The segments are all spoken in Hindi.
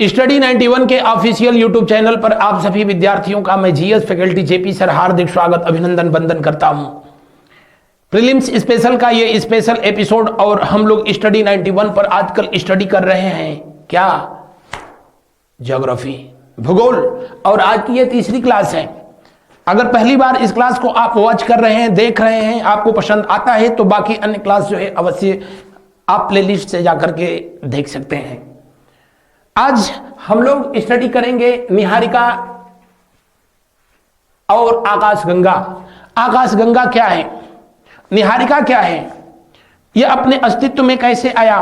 स्टडी 91 के ऑफिशियल यूट्यूब चैनल पर आप सभी विद्यार्थियों का मैं जीएस फैकल्टी जेपी सर हार्दिक स्वागत अभिनंदन वंदन करता हूं। प्रीलिम्स स्पेशल का ये स्पेशल एपिसोड और हम लोग स्टडी 91 पर आजकल स्टडी कर रहे हैं क्या, ज्योग्राफी, भूगोल। और आज की ये तीसरी क्लास है। अगर पहली बार इस क्लास को आप वॉच कर रहे हैं, देख रहे हैं, आपको पसंद आता है तो बाकी अन्य क्लास जो है अवश्य आप प्लेलिस्ट से जाकर के देख सकते हैं। आज हम लोग स्टडी करेंगे निहारिका और आकाशगंगा। आकाशगंगा क्या है, निहारिका क्या है, यह अपने अस्तित्व में कैसे आया,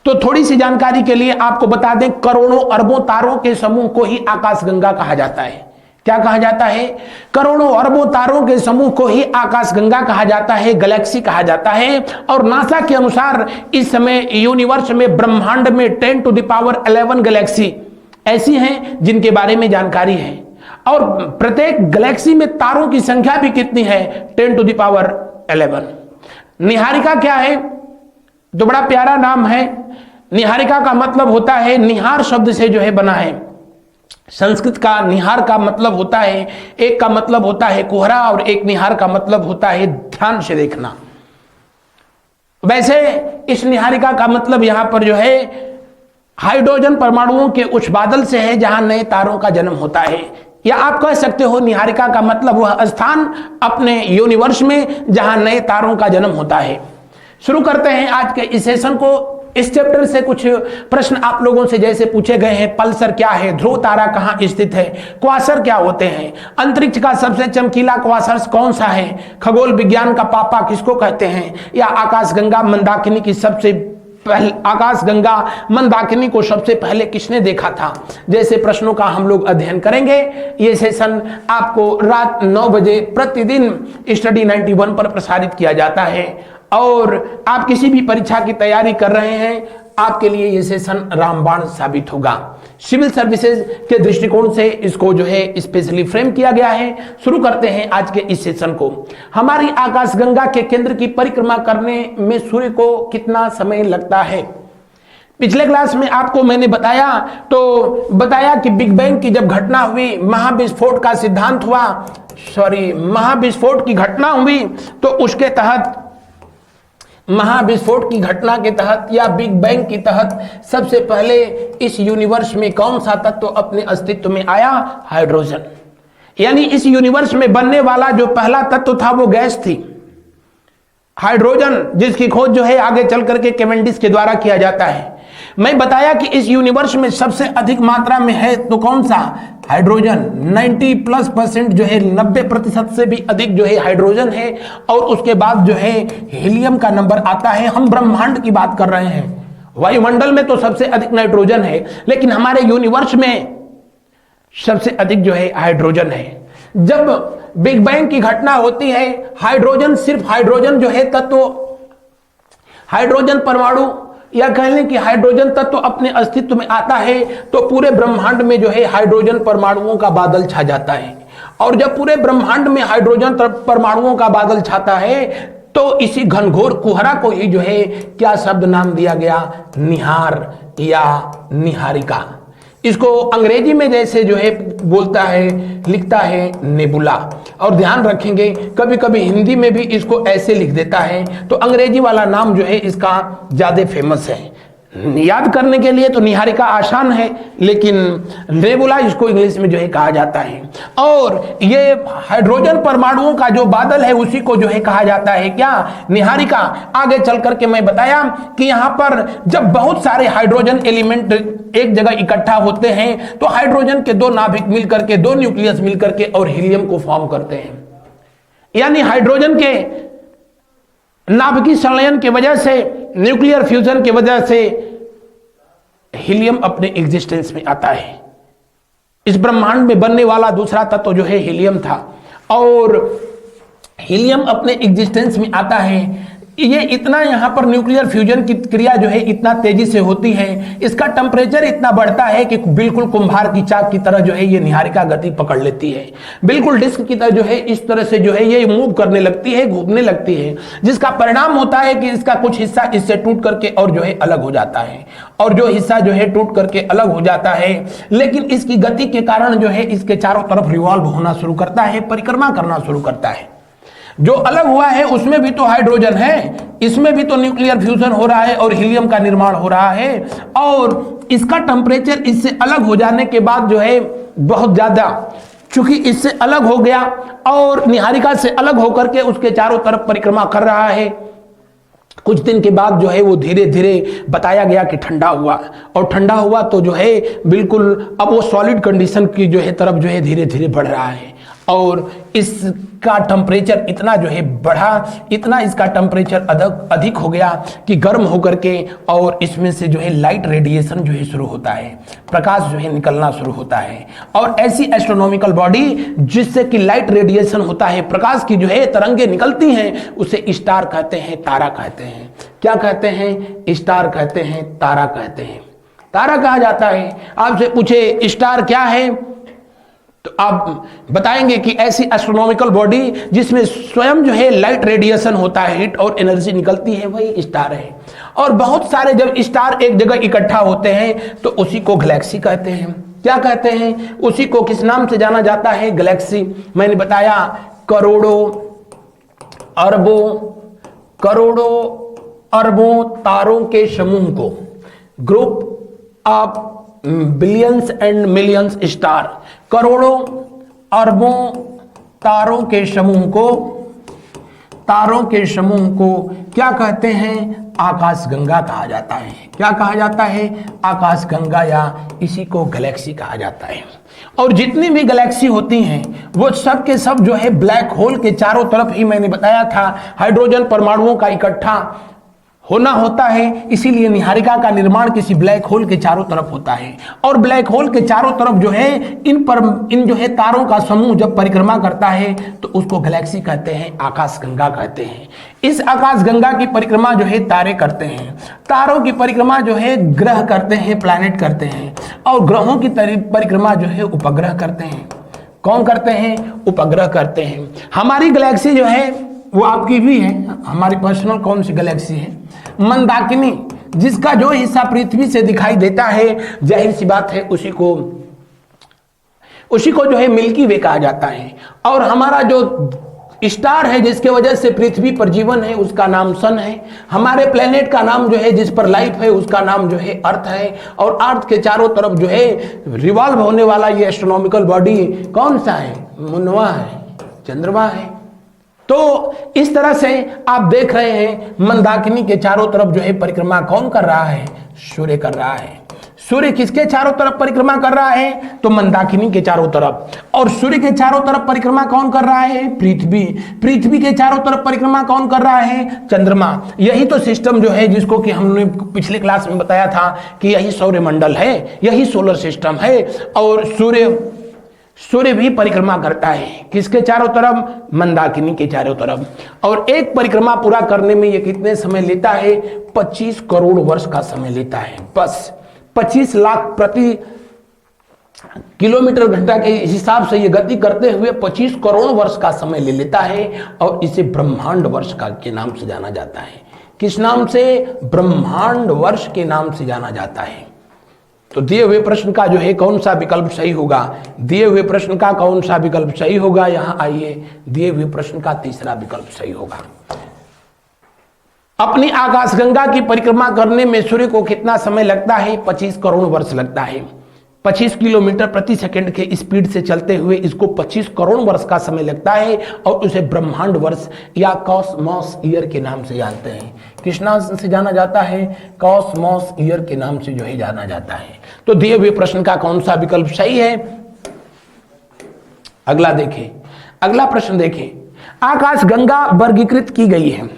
तो थोड़ी सी जानकारी के लिए आपको बता दें, करोड़ों अरबों तारों के समूह को ही आकाशगंगा कहा जाता है। क्या कहा जाता है? करोड़ों अरबों तारों के समूह को ही आकाशगंगा कहा जाता है, गैलेक्सी कहा जाता है। और नासा के अनुसार इस समय यूनिवर्स में, ब्रह्मांड में 10 टू द पावर 11 गैलेक्सी ऐसी हैं जिनके बारे में जानकारी है। और प्रत्येक गैलेक्सी में तारों की संख्या भी कितनी है? 10 टू द पावर 11। निहारिका क्या है? तो बड़ा प्यारा नाम है। निहारिका का मतलब होता है, निहार शब्द से जो है बना है। संस्कृत का निहार का मतलब होता है, एक का मतलब होता है कोहरा और एक निहार का मतलब होता है ध्यान से देखना। वैसे इस निहारिका का मतलब यहां पर जो है हाइड्रोजन परमाणुओं के उच्च बादल से है जहां नए तारों का जन्म होता है। या आप कह सकते हो निहारिका का मतलब वह स्थान अपने यूनिवर्स में जहां नए तारों का जन्म होता है। शुरू करते हैं आज के इस सेशन को। इस चैप्टर से कुछ प्रश्न आप लोगों से जैसे पूछे गए हैं, पल्सर क्या है, ध्रुव तारा कहां स्थित है, क्वासर क्या होते हैं, अंतरिक्ष का सबसे चमकीला क्वासर कौन सा है, खगोल विज्ञान का पापा किसको कहते हैं, या आकाशगंगा मंदाकिनी की सबसे पहले, आकाशगंगा मंदाकिनी को सबसे पहले किसने देखा था, जैसे प्रश्नों का हम लोग अध्ययन करेंगे। ये सेशन आपको रात 9 बजे प्रतिदिन स्टडी 91 पर प्रसारित किया जाता है। और आप किसी भी परीक्षा की तैयारी कर रहे हैं, आपके लिए यह सेशन रामबाण साबित होगा। सिविल सर्विसेज के दृष्टिकोण से इसको जो है स्पेशली फ्रेम किया गया है। शुरू करते हैं आज के इस सेशन को। हमारी आकाशगंगा के केंद्र की परिक्रमा करने में सूर्य को कितना समय लगता है? पिछले क्लास में आपको मैंने बताया कि बिग बैंग की जब घटना हुई, महाविस्फोट का सिद्धांत हुआ, महाविस्फोट की घटना हुई, तो उसके तहत, महाविस्फोट की घटना के तहत या बिग बैंग के तहत सबसे पहले इस यूनिवर्स में कौन सा तत्व अपने अस्तित्व में आया? हाइड्रोजन। यानी इस यूनिवर्स में बनने वाला जो पहला तत्व था वो गैस थी, हाइड्रोजन, जिसकी खोज जो है आगे चल करके कैवेंडिश के द्वारा किया जाता है। मैं बताया कि इस यूनिवर्स में सबसे अधिक मात्रा में है तो कौन सा? हाइड्रोजन। 90+% जो है, 90% से भी अधिक जो है हाइड्रोजन है। और उसके बाद जो है हीलियम का नंबर आता है। हम ब्रह्मांड की बात कर रहे हैं, वायुमंडल में तो सबसे अधिक नाइट्रोजन है, लेकिन हमारे यूनिवर्स में सबसे अधिक जो है हाइड्रोजन है। जब बिग बैंग की घटना होती है, हाइड्रोजन, सिर्फ हाइड्रोजन जो है तत्व, हाइड्रोजन परमाणु या कह लें कि हाइड्रोजन तत्व अपने अस्तित्व में आता है तो पूरे ब्रह्मांड में जो है हाइड्रोजन परमाणुओं का बादल छा जाता है। और जब पूरे ब्रह्मांड में हाइड्रोजन परमाणुओं का बादल छाता है तो इसी घनघोर कुहरा को ही जो है क्या शब्द नाम दिया गया? निहार या निहारिका। इसको अंग्रेजी में जैसे जो है बोलता है, लिखता है नेबुला। और ध्यान रखेंगे कभी कभी हिंदी में भी इसको ऐसे लिख देता है, तो अंग्रेजी वाला नाम जो है इसका ज्यादा फेमस है। याद करने के लिए तो निहारिका आसान है, लेकिन नेबुला इसको इंग्लिश में जो है कहा जाता है। और ये हाइड्रोजन परमाणुओं का जो बादल है उसी को जो है कहा जाता है क्या? निहारिका। आगे चल करके मैं बताया कि यहाँ पर जब बहुत सारे हाइड्रोजन एलिमेंट एक जगह इकट्ठा होते हैं तो हाइड्रोजन के 2 नाभिक मिलकर के, 2 न्यूक्लियस मिलकर के और हीलियम को फॉर्म करते हैं। यानी हाइड्रोजन के नाभिकीय संलयन की वजह से, न्यूक्लियर फ्यूजन की वजह से हीलियम अपने एग्जिस्टेंस में आता है। इस ब्रह्मांड में बनने वाला दूसरा तत्व जो है हीलियम था। और हीलियम अपने एग्जिस्टेंस में आता है। ये इतना यहाँ पर न्यूक्लियर फ्यूजन की क्रिया जो है इतना तेजी से होती है, इसका टेम्परेचर इतना बढ़ता है कि बिल्कुल कुंभार की चाक की तरह जो है ये निहारिका गति पकड़ लेती है, बिल्कुल डिस्क की तरह जो है इस तरह से जो है ये मूव करने लगती है, घूमने लगती है, जिसका परिणाम होता है कि इसका कुछ हिस्सा इससे टूट करके और जो है अलग हो जाता है, और जो हिस्सा जो है टूट करके अलग हो जाता है, लेकिन इसकी गति के कारण जो है इसके चारों तरफ रिवॉल्व होना शुरू करता है, परिक्रमा करना शुरू करता है। जो अलग हुआ है उसमें भी तो हाइड्रोजन है, इसमें भी तो न्यूक्लियर फ्यूजन हो रहा है और हीलियम का निर्माण हो रहा है, और इसका टेम्परेचर इससे अलग हो जाने के बाद जो है बहुत ज्यादा, चूंकि इससे अलग हो गया और निहारिका से अलग होकर के उसके चारों तरफ परिक्रमा कर रहा है, कुछ दिन के बाद जो है वो धीरे धीरे बताया गया कि ठंडा हुआ, और ठंडा हुआ तो जो है बिल्कुल अब वो सॉलिड कंडीशन की जो है तरफ जो है धीरे धीरे बढ़ रहा है, और इसका टेम्परेचर इतना जो है बढ़ा, इतना इसका टेम्परेचर अधिक हो गया कि गर्म होकर के और इसमें से जो है लाइट रेडिएशन जो है शुरू होता है, प्रकाश जो है निकलना शुरू होता है, और ऐसी एस्ट्रोनॉमिकल बॉडी जिससे कि लाइट रेडिएशन होता है, प्रकाश की जो है तरंगे निकलती हैं, उसे स्टार कहते हैं, तारा कहते हैं। क्या कहते हैं? स्टार कहते हैं, तारा कहते हैं। तारा कहा जाता है। आपसे पूछे स्टार क्या है तो आप बताएंगे कि ऐसी एस्ट्रोनॉमिकल बॉडी जिसमें स्वयं जो है लाइट रेडिएशन होता है, हीट और एनर्जी निकलती है, वही स्टार है। और बहुत सारे जब स्टार एक जगह इकट्ठा होते हैं तो उसी को गैलेक्सी कहते हैं। क्या कहते हैं? उसी को किस नाम से जाना जाता है? गैलेक्सी। मैंने बताया करोड़ों अरबों तारों के समूह को, group of billions and millions star, करोड़ों अरबों तारों के समूह को क्या कहते हैं? आकाशगंगा कहा जाता है। क्या कहा जाता है? आकाशगंगा, या इसी को गैलेक्सी कहा जाता है। और जितनी भी गैलेक्सी होती हैं वो सब के सब जो है ब्लैक होल के चारों तरफ ही, मैंने बताया था, हाइड्रोजन परमाणुओं का इकट्ठा होना होता है, इसीलिए निहारिका का निर्माण किसी ब्लैक होल के चारों तरफ होता है। और ब्लैक होल के चारों तरफ जो है इन जो है तारों का समूह जब परिक्रमा करता है तो उसको गैलेक्सी कहते हैं, आकाशगंगा कहते हैं। इस आकाशगंगा की परिक्रमा जो है तारे करते हैं, तारों की परिक्रमा जो है ग्रह करते हैं, प्लैनेट करते हैं, और ग्रहों की परिक्रमा जो है उपग्रह करते हैं। कौन करते हैं? उपग्रह करते हैं। हमारी गैलेक्सी जो है वो आपकी भी है, हमारी पर्सनल कौन सी गैलेक्सी है? मंदाकिनी, जिसका जो हिस्सा पृथ्वी से दिखाई देता है, जाहिर सी बात है उसी को जो है मिल्की वे कहा जाता है। और हमारा जो स्टार है जिसके वजह से पृथ्वी पर जीवन है उसका नाम सन है। हमारे प्लेनेट का नाम जो है जिस पर लाइफ है उसका नाम जो है अर्थ है। और अर्थ के चारों तरफ जो है रिवॉल्व होने वाला ये एस्ट्रोनॉमिकल बॉडी कौन सा है? मुनवा है, चंद्रमा है। तो इस तरह से आप देख रहे हैं मंदाकिनी के चारों तरफ जो है परिक्रमा कौन कर रहा है? सूर्य कर रहा है। सूर्य किसके चारों तरफ परिक्रमा कर रहा है? तो मंदाकिनी के चारों तरफ। और सूर्य के चारों तरफ परिक्रमा कौन कर रहा है? पृथ्वी। पृथ्वी के चारों तरफ परिक्रमा कौन कर रहा है? चंद्रमा। यही तो सिस्टम जो है जिसको कि हमने पिछले क्लास में बताया था कि यही सौरमंडल है, यही सोलर सिस्टम है। और सूर्य भी परिक्रमा करता है किसके चारों तरफ? मंदाकिनी के चारों तरफ। और एक परिक्रमा पूरा करने में ये कितने समय लेता है? 25 करोड़ वर्ष का समय लेता है। बस 25 लाख प्रति किलोमीटर घंटा के हिसाब से ये गति करते हुए 25 करोड़ वर्ष का समय ले लेता है। और इसे ब्रह्मांड वर्ष के नाम से जाना जाता है। किस नाम से? ब्रह्मांड वर्ष के नाम से जाना जाता है। तो दिए हुए प्रश्न का जो है कौन सा विकल्प सही होगा? दिए हुए प्रश्न का कौन सा विकल्प सही होगा? यहां आइए, दिए हुए प्रश्न का तीसरा विकल्प सही होगा। अपनी आकाशगंगा की परिक्रमा करने में सूर्य को कितना समय लगता है? 25 करोड़ वर्ष लगता है। 25 किलोमीटर प्रति सेकंड के स्पीड से चलते हुए इसको 25 करोड़ वर्ष का समय लगता है। और उसे ब्रह्मांड वर्ष या कॉस्मॉस ईयर के नाम से जानते हैं। किस नाम से जाना जाता है? कॉस्मॉस ईयर के नाम से जो है जाना जाता है। तो दिए हुए प्रश्न का कौन सा विकल्प सही है? अगला देखें, अगला प्रश्न देखें। आकाशगंगा वर्गीकृत की गई है।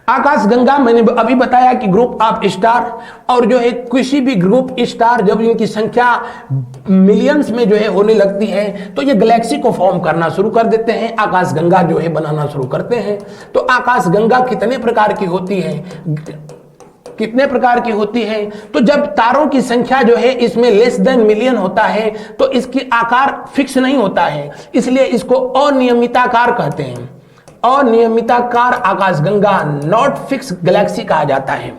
आकाशगंगा मैंने अभी बताया कि ग्रुप ऑफ स्टार, और जो है किसी भी ग्रुप स्टार जब इनकी संख्या मिलियंस में जो है होने लगती है तो ये गैलेक्सी को फॉर्म करना शुरू कर देते हैं, आकाशगंगा जो है बनाना शुरू करते हैं। तो आकाशगंगा कितने प्रकार की होती है, कितने प्रकार की होती है? तो जब तारों की संख्या जो है इसमें लेस देन मिलियन होता है तो इसकी आकार फिक्स नहीं होता है, इसलिए इसको अनियमिताकार कहते हैं। अनियमिताकार आकाशगंगा नॉट फिक्स गैलेक्सी कहा जाता है।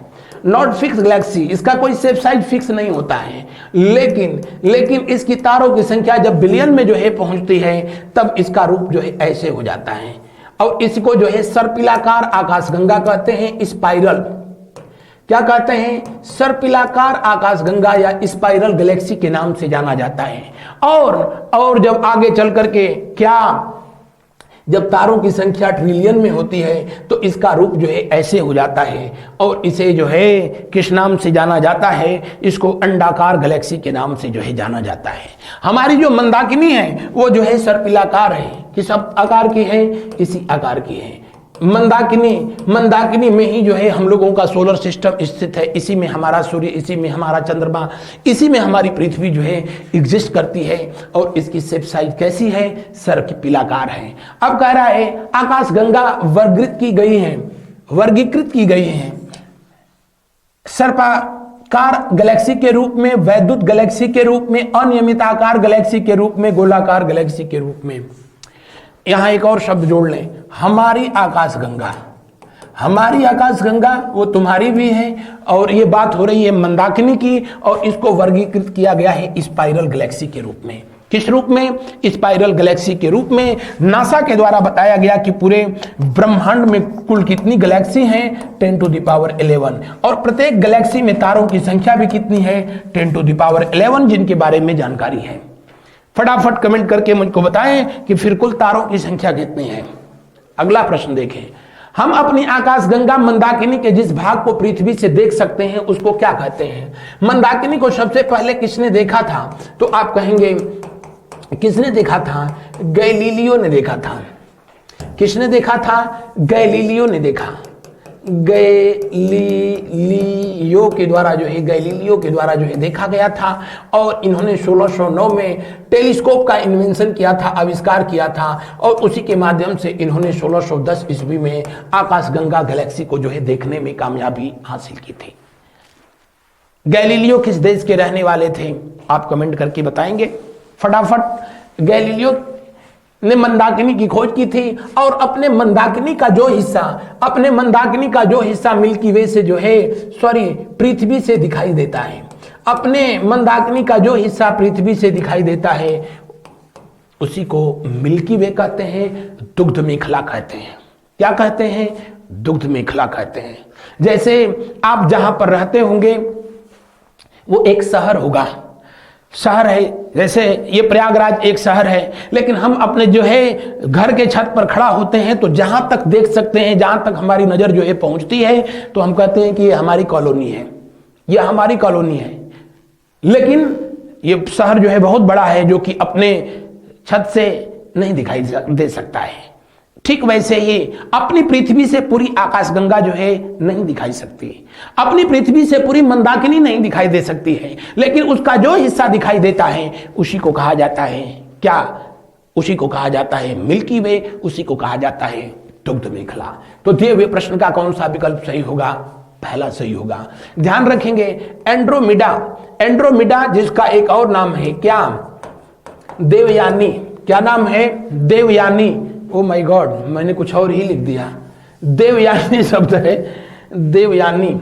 नॉट फिक्स गैलेक्सी, इसका कोई सेफ साइड फिक्स नहीं होता है, लेकिन इसकी तारों की संख्या जब बिलियन में जो है पहुंचती है तब इसका रूप जो है ऐसे हो जाता है, और इसको जो है सर्पिलाकार आकाशगंगा कहते हैं। स्पाइरल क्या कहते हैं? सर्पिलाकार आकाशगंगा या स्पाइरल गैलेक्सी के नाम से जाना जाता है। और जब आगे चल करके क्या, जब तारों की संख्या ट्रिलियन में होती है तो इसका रूप जो है ऐसे हो जाता है, और इसे जो है किस नाम से जाना जाता है? इसको अंडाकार गैलेक्सी के नाम से जो है जाना जाता है। हमारी जो मंदाकिनी है वो जो है सर्पिलाकार है, किस आकार की है? इसी आकार की है। मंदाकिनी में ही जो है हम लोगों का सोलर सिस्टम स्थित है, इसी में हमारा सूर्य, इसी में हमारा चंद्रमा, इसी में हमारी पृथ्वी जो है एग्जिस्ट करती है, और इसकी शेप साइज कैसी है? सर्पिलाकार है। अब कह रहा है आकाशगंगा वर्गीकृत की गई है सर्पाकार गैलेक्सी के रूप में, वैद्युत गैलेक्सी के रूप में, अनियमिताकार गैलेक्सी के रूप में, गोलाकार गैलेक्सी के रूप में। यहां एक और शब्द जोड़ लें, हमारी आकाशगंगा वो तुम्हारी भी है, और ये बात हो रही है मंदाकिनी की, और इसको वर्गीकृत किया गया है स्पाइरल गैलेक्सी के रूप में। किस रूप में? स्पाइरल गैलेक्सी के रूप में। नासा के द्वारा बताया गया कि पूरे ब्रह्मांड में कुल कितनी गैलेक्सी हैं? 10⁻11, और प्रत्येक गैलेक्सी में तारों की संख्या भी कितनी है? 10⁻11, जिनके बारे में जानकारी है। फटाफट कमेंट करके मुझको बताएं कि फिर कुल तारों की संख्या कितनी है। अगला प्रश्न देखें, हम अपनी आकाशगंगा मंदाकिनी के जिस भाग को पृथ्वी से देख सकते हैं उसको क्या कहते हैं? मंदाकिनी को सबसे पहले किसने देखा था? तो आप कहेंगे किसने देखा था? गैलीलियो ने देखा था। किसने देखा था? गैलीलियो ने देखा। गैलीलियो के द्वारा जो है देखा गया था, और इन्होंने 1609 में टेलीस्कोप का इन्वेंशन किया था, आविष्कार किया था, और उसी के माध्यम से इन्होंने 1610 ईस्वी में आकाशगंगा गैलेक्सी को जो है देखने में कामयाबी हासिल की थी। गैलीलियो किस देश के रहने वाले थे? आप कमेंट करके बताएंगे फटाफट। गैलीलियो ने मंदाकिनी की खोज की थी, और अपने मंदाकिनी का जो हिस्सा मिल्की वे से जो है पृथ्वी से दिखाई देता है। अपने मंदाकिनी का जो हिस्सा पृथ्वी से दिखाई देता है उसी को मिल्की वे कहते हैं, दुग्ध मेखला कहते हैं। क्या कहते हैं? दुग्ध मेखला कहते हैं। जैसे आप जहां पर रहते होंगे वो एक शहर है, जैसे ये प्रयागराज एक शहर है, लेकिन हम अपने जो है घर के छत पर खड़ा होते हैं तो जहां तक देख सकते हैं, जहां तक हमारी नजर जो है पहुंचती है, तो हम कहते हैं कि ये हमारी कॉलोनी है, लेकिन ये शहर जो है बहुत बड़ा है, जो कि अपने छत से नहीं दिखाई दे सकता है। ठीक वैसे ही अपनी पृथ्वी से पूरी आकाशगंगा जो है नहीं दिखाई सकती, अपनी पृथ्वी से पूरी मंदाकिनी नहीं दिखाई दे सकती है, लेकिन उसका जो हिस्सा दिखाई देता है उसी को कहा जाता है क्या? उसी को कहा जाता है मिल्की वे, उसी को कहा जाता है दुग्ध मेखला। तो दिए हुए प्रश्न का कौन सा विकल्प सही होगा? पहला सही होगा। ध्यान रखेंगे एंड्रोमिडा जिसका एक और नाम है क्या? देवयानी। क्या नाम है? देवयानी। ओ माय गॉड, मैंने कुछ और ही लिख दिया। देवयानी शब्द है, देवयानी।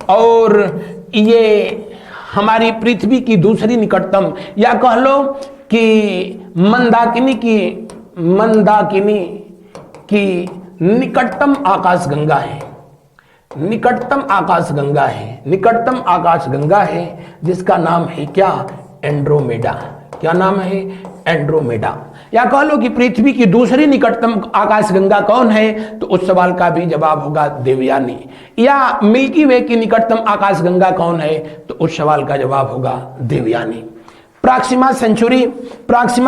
और ये हमारी पृथ्वी की दूसरी निकटतम, या कह लो कि मंदाकिनी की निकटतम आकाशगंगा है, निकटतम आकाशगंगा है जिसका नाम है क्या? एंड्रोमेडा। क्या नाम है? एंड्रोमेडा। या कह लो कि पृथ्वी की दूसरी निकटतम आकाशगंगा कौन है? तो उस सवाल का भी जवाब होगा देवयानी। या मिल्की वे की निकटतम आकाशगंगा कौन है? तो उस सवाल का जवाब होगा देवयानी। प्रॉक्सिमा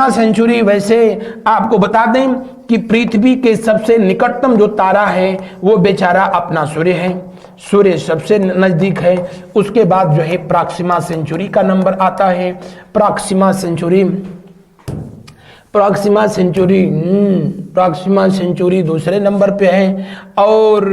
सेंचुरी वैसे आपको बता दें कि पृथ्वी के सबसे निकटतम जो तारा है वो बेचारा अपना सूर्य है। सूर्य सबसे नजदीक है, उसके बाद जो है प्रॉक्सिमा सेंचुरी का नंबर आता है। प्रॉक्सिमा सेंचुरी दूसरे नंबर पे है, और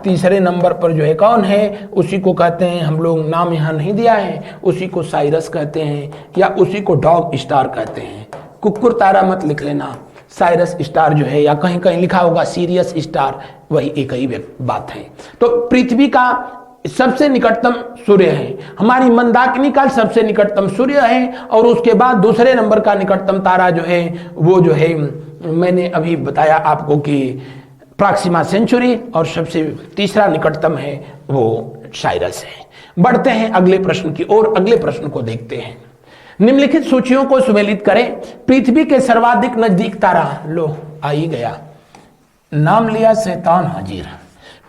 तीसरे नंबर पर जो है कौन है, उसी को कहते हैं, हम लोग नाम यहाँ नहीं दिया है, उसी को साइरस कहते हैं या उसी को डॉग स्टार कहते हैं। कुकुर तारा मत लिख लेना, साइरस स्टार जो है, या कहीं कहीं लिखा होगा सीरियस स्टार, वही एक ही बात है। तो पृथ्वी का सबसे निकटतम सूर्य है, हमारी मंदाकिनी का सबसे निकटतम सूर्य है, और उसके बाद दूसरे नंबर का निकटतम तारा जो है वो जो है मैंने अभी बताया आपको कि प्रॉक्सिमा सेंचुरी, और सबसे तीसरा निकटतम है वो साइरस है। बढ़ते हैं अगले प्रश्न की ओर। अगले प्रश्न को देखते हैं। निम्नलिखित सूचियों को सुमेलित करें। पृथ्वी के सर्वाधिक नजदीक तारा, लो आ ही गया, नाम लिया शैतान हाजिर।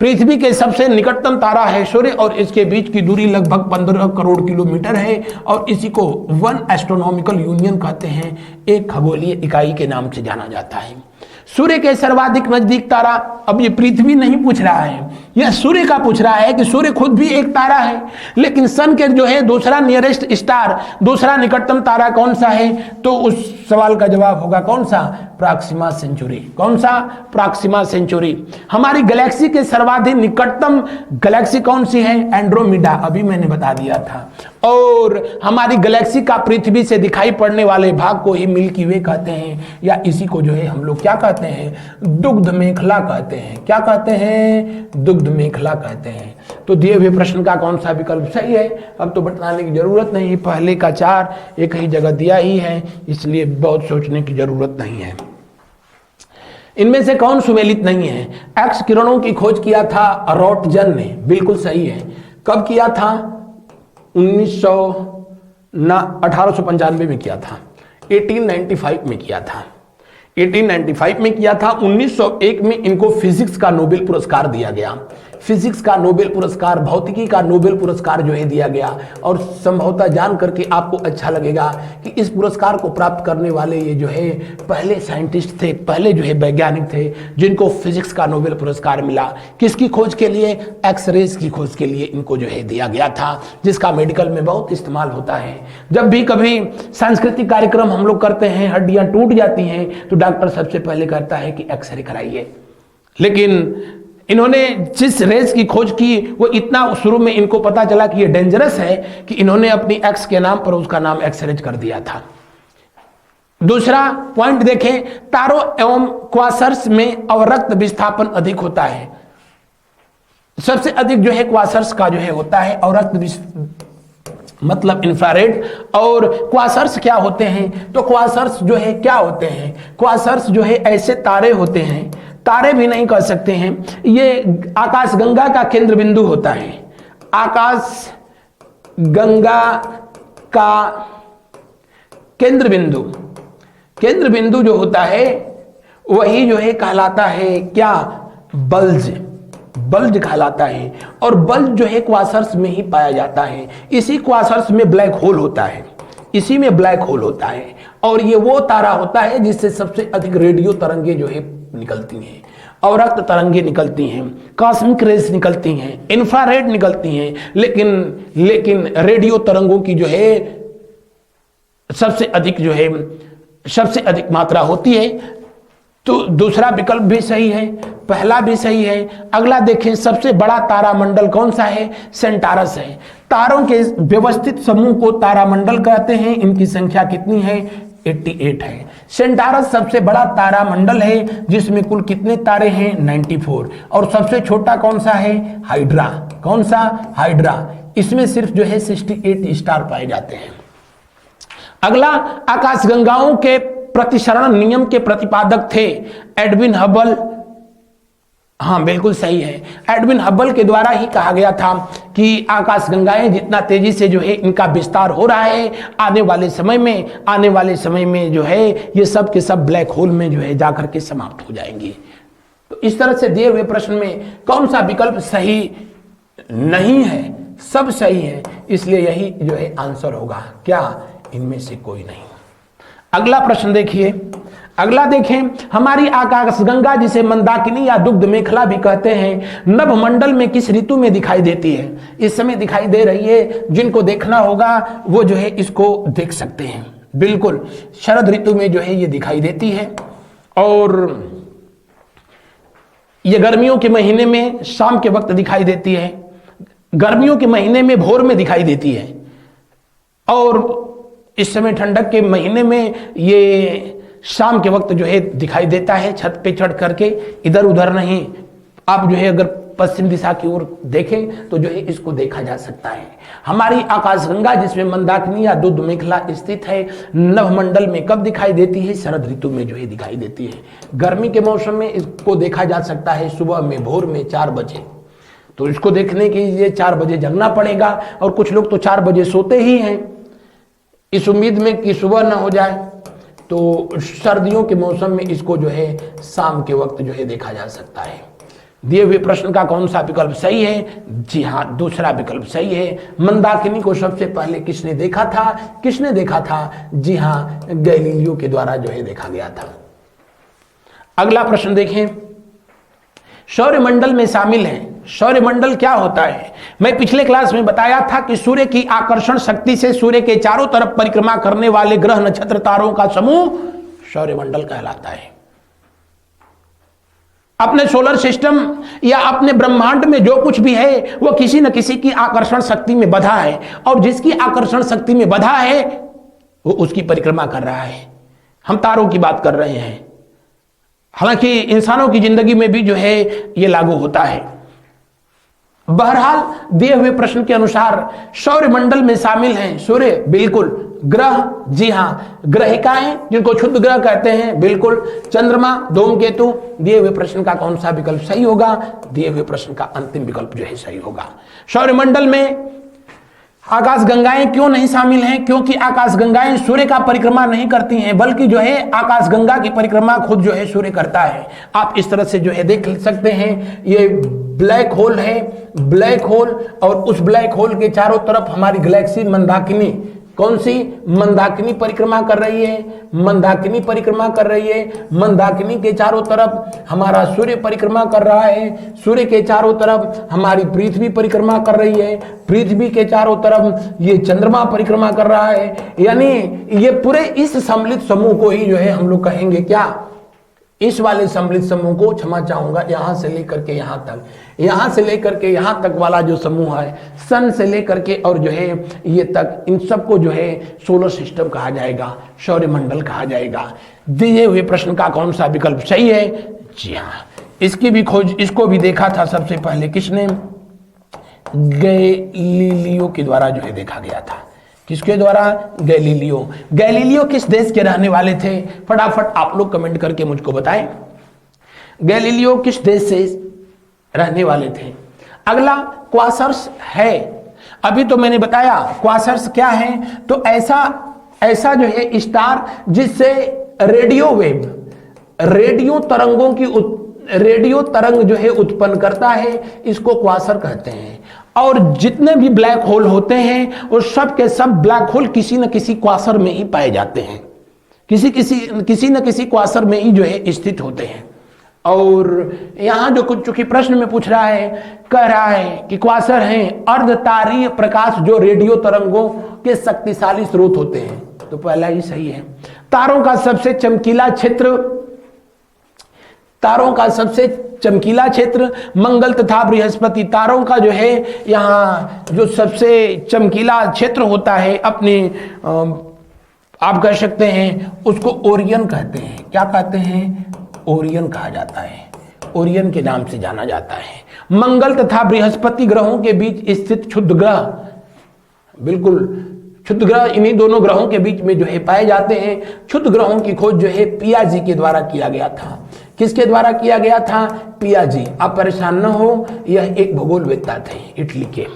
पृथ्वी के सबसे निकटतम तारा है सूर्य, और इसके बीच की दूरी लगभग 15 करोड़ किलोमीटर है, और इसी को 1 एस्ट्रोनॉमिकल यूनियन कहते हैं, एक खगोलीय इकाई के नाम से जाना जाता है। सूर्य के सर्वाधिक नजदीक तारा, अब ये पृथ्वी नहीं पूछ रहा है, यह सूर्य का पूछ रहा है कि सूर्य खुद भी एक तारा है, लेकिन सन के जो है दूसरा नियरेस्ट स्टार, दूसरा निकटतम तारा कौन सा है, तो उस सवाल का जवाब होगा कौन सा, प्रॉक्सिमा सेंचुरी। कौन सा, प्रॉक्सिमा सेंचुरी। हमारी गैलेक्सी के सर्वाधिक निकटतम गैलेक्सी कौन सी है, एंड्रोमेडा, अभी मैंने बता दिया था। और हमारी गैलेक्सी का पृथ्वी से दिखाई पड़ने वाले भाग को ही मिल्की वे कहते हैं, या इसी को जो है हम लोग क्या कहते हैं, दुग्ध मेखला कहते हैं। क्या कहते हैं, दुग्ध मेखला कहते हैं। तो दिए हुए प्रश्न का कौन सा विकल्प सही है, अब तो बताने की जरूरत नहीं, पहले का 4 एक ही जगह दिया ही है, इसलिए बहुत सोचने की जरूरत नहीं है। इनमें से कौन सुमेलित नहीं है। एक्स किरणों की खोज किया था रॉटजन ने, बिल्कुल सही है। कब किया था, 1895 में किया था, 1895 में किया था, 1895 में किया था। 1901 में इनको फिजिक्स का नोबेल पुरस्कार दिया गया। फिजिक्स का नोबेल पुरस्कार, भौतिकी का नोबेल पुरस्कार जो है दिया गया। और संभवतः जान करके आपको अच्छा लगेगा कि इस पुरस्कार को प्राप्त करने वाले ये जो है पहले साइंटिस्ट थे, पहले जो है वैज्ञानिक थे जिनको फिजिक्स का नोबेल पुरस्कार मिला। किसकी खोज के लिए, एक्सरेज की खोज के लिए इनको जो है दिया गया था, जिसका मेडिकल में बहुत इस्तेमाल होता है। जब भी कभी सांस्कृतिक कार्यक्रम हम लोग करते हैं, हड्डियां टूट जाती हैं, तो डॉक्टर सबसे पहले कहता है कि एक्सरे कराइए। लेकिन इन्होंने जिस रेस की खोज की वो इतना शुरू में इनको पता चला कि ये डेंजरस है कि इन्होंने अपनी एक्स के नाम पर उसका नाम एक्सरेज कर दिया था। दूसरा पॉइंट देखें, तारों एवं क्वासर्स में अवरक्त विस्थापन अधिक होता है। सबसे अधिक जो है क्वासर्स का जो है होता है अवरक्त मतलब इंफ्रारेड। और क्वासर्स क्या होते हैं, तो क्वासर्स जो है क्या होते हैं, क्वासर्स जो है ऐसे तारे होते हैं, तारे भी नहीं कह सकते हैं, ये आकाशगंगा का केंद्र बिंदु होता है। आकाश गंगा का केंद्र बिंदु जो होता है वही जो है कहलाता है क्या, बल्ज कहलाता है। और बल्ज जो है क्वासर्स में ही पाया जाता है। इसी क्वासर्स में ब्लैक होल होता है, इसी में ब्लैक होल होता है। और ये वो तारा होता है जिससे सबसे अधिक रेडियो तरंगे जो है निकलती हैं, अवरक्त तरंगे निकलती हैं, कॉस्मिक रेज निकलती हैं, इंफ्रारेड निकलती हैं। लेकिन रेडियो तरंगों की जो है सबसे अधिक मात्रा होती है। तो दूसरा विकल्प भी सही है, पहला भी सही है। अगला देखें, सबसे बड़ा तारामंडल कौन सा है, सेंटारस है। तारों के व्यवस्थित समूह को तारामंडल कहते हैं। इनकी संख्या कितनी है, 88 है। सेंटारस सबसे बड़ा तारामंडल है जिसमें कुल कितने तारे हैं, 94। और सबसे छोटा कौन सा है, हाइड्रा। कौन सा, हाइड्रा। इसमें सिर्फ जो है 68 स्टार पाए जाते हैं। अगला, आकाशगंगाओं के प्रतिसरण नियम के प्रतिपादक थे एडविन हबल। हाँ बिल्कुल सही है, एडविन हबल के द्वारा ही कहा गया था कि आकाशगंगाएं जितना तेजी से जो है इनका विस्तार हो रहा है, आने वाले समय में जो है ये सब के सब ब्लैक होल में जो है जाकर के समाप्त हो जाएंगे। तो इस तरह से दिए हुए प्रश्न में कौन सा विकल्प सही नहीं है, सब सही है, इसलिए यही जो है आंसर होगा क्या, इनमें से कोई नहीं। अगला प्रश्न देखिए, अगला देखें, हमारी आकाशगंगा जिसे मंदाकिनी या दुग्ध मेखला भी कहते हैं, नभमंडल में किस ऋतु में दिखाई देती है? इस समय दिखाई दे रही है, जिनको देखना होगा वो जो है इसको देख सकते हैं। बिल्कुल शरद ऋतु में जो है ये दिखाई देती है, और ये गर्मियों के महीने में शाम के वक्त दिखाई देती है, गर्मियों के महीने में भोर में दिखाई देती है, और इस समय ठंडक के महीने में ये शाम के वक्त जो है दिखाई देता है, छत पे चढ़ करके, इधर उधर नहीं। आप जो है अगर पश्चिम दिशा की ओर देखें तो जो है इसको देखा जा सकता है। हमारी आकाशगंगा जिसमें मंदाकिनी या दुग्ध मेखला स्थित है, नभमंडल में कब दिखाई देती है? शरद ऋतु में जो है दिखाई देती है। गर्मी के मौसम में इसको देखा जा सकता है सुबह में, भोर में 4 बजे। तो इसको देखने के लिए 4 बजे जगना पड़ेगा, और कुछ लोग तो 4 बजे सोते ही हैं इस उम्मीद में कि सुबह ना हो जाए। तो सर्दियों के मौसम में इसको जो है शाम के वक्त जो है देखा जा सकता है। दिए हुए प्रश्न का कौन सा विकल्प सही है? जी हाँ, दूसरा विकल्प सही है। मंदाकिनी को सबसे पहले किसने देखा था? किसने देखा था? जी हाँ, गैलीलियो के द्वारा जो है देखा गया था। अगला प्रश्न देखें, सौरमंडल में शामिल है। सौरमंडल क्या होता है? मैं पिछले क्लास में बताया था कि सूर्य की आकर्षण शक्ति से सूर्य के चारों तरफ परिक्रमा करने वाले ग्रह नक्षत्र तारों का समूह सौरमंडल कहलाता है। अपने सोलर सिस्टम या अपने ब्रह्मांड में जो कुछ भी है वो किसी न किसी की आकर्षण शक्ति में बधा है, और जिसकी आकर्षण शक्ति में बधा है वो उसकी परिक्रमा कर रहा है। हम तारों की बात कर रहे हैं, हालांकि इंसानों की जिंदगी में भी जो है ये लागू होता है। बहरहाल दिए हुए प्रश्न के अनुसार सौरमंडल में शामिल हैं सूर्य, बिल्कुल। ग्रह, जी हाँ, ग्रहिकाएं जिनको क्षुद्र ग्रह कहते हैं, बिल्कुल। चंद्रमा, धूमकेतु। दिए हुए प्रश्न का कौन सा विकल्प सही होगा? दिए हुए प्रश्न का अंतिम विकल्प जो है सही होगा। सौरमंडल में आकाशगंगाएं क्यों नहीं शामिल हैं? क्योंकि आकाशगंगाएं सूर्य का परिक्रमा नहीं करती हैं, बल्कि जो है आकाशगंगा की परिक्रमा खुद जो है सूर्य करता है। आप इस तरह से जो है देख सकते हैं, ये ब्लैक होल है, ब्लैक होल, और उस ब्लैक होल के चारों तरफ हमारी गैलेक्सी मंदाकिनी, कौन सी? मंदाकिनी परिक्रमा कर रही है, मंदाकिनी परिक्रमा कर रही है। मंदाकिनी के चारों तरफ हमारा सूर्य परिक्रमा कर रहा है, सूर्य के चारों तरफ हमारी पृथ्वी परिक्रमा कर रही है, पृथ्वी के चारों तरफ ये चंद्रमा परिक्रमा कर रहा है। यानी ये पूरे इस सम्मिलित समूह को ही जो है हम लोग कहेंगे क्या? इस वाले सम्मिलित समूह को, क्षमा चाहूंगा, यहां से लेकर के यहां तक, यहां से लेकर के यहां तक वाला जो समूह है, सन से लेकर के और जो है ये तक, इन सबको जो है सोलर सिस्टम कहा जाएगा, सौरमंडल कहा जाएगा। दिए हुए प्रश्न का कौन सा विकल्प सही है? जी हाँ, इसकी भी खोज, इसको भी देखा था सबसे पहले किसने? गैलीलियो के द्वारा जो है देखा गया था। किसके द्वारा? गैलीलियो। गैलीलियो किस देश के रहने वाले थे? फटाफट आप लोग कमेंट करके मुझको बताएं, गैलीलियो किस देश से रहने वाले थे? अगला क्वासर्स है। अभी तो मैंने बताया क्वासर्स क्या है, तो ऐसा जो है स्टार जिससे रेडियो वेव, रेडियो तरंगों की रेडियो तरंग जो है उत्पन्न करता है, इसको क्वासर कहते हैं। और जितने भी ब्लैक होल होते हैं वो सब के सब ब्लैक होल किसी न किसी क्वासर में ही पाए जाते हैं, किसी न किसी क्वासर में ही जो है स्थित होते हैं। और यहां जो कुछ चूंकि प्रश्न में पूछ रहा है, कह रहा है कि क्वासर हैं अर्धतारीय प्रकाश जो रेडियो तरंगों के शक्तिशाली स्रोत होते हैं, तो पहला ही सही है। तारों का सबसे चमकीला क्षेत्र, तारों का सबसे चमकीला क्षेत्र मंगल तथा बृहस्पति। तारों का जो है यहाँ जो सबसे चमकीला क्षेत्र होता है, अपने आप कह सकते हैं उसको ओरियन कहते हैं। क्या कहते हैं? ओरियन कहा जाता है, ओरियन के नाम से जाना जाता है। मंगल तथा बृहस्पति ग्रहों के बीच स्थित क्षुद्र ग्रह, बिल्कुल क्षुद्र ग्रह इन्हीं दोनों ग्रहों के बीच में जो है पाए जाते हैं। क्षुद्र ग्रहों की खोज जो है पियाजी के द्वारा किया गया था। किसके द्वारा किया गया था? पियाजी। आप परेशान न हो, यह एक भूगोलवेत्ता थे इटली के।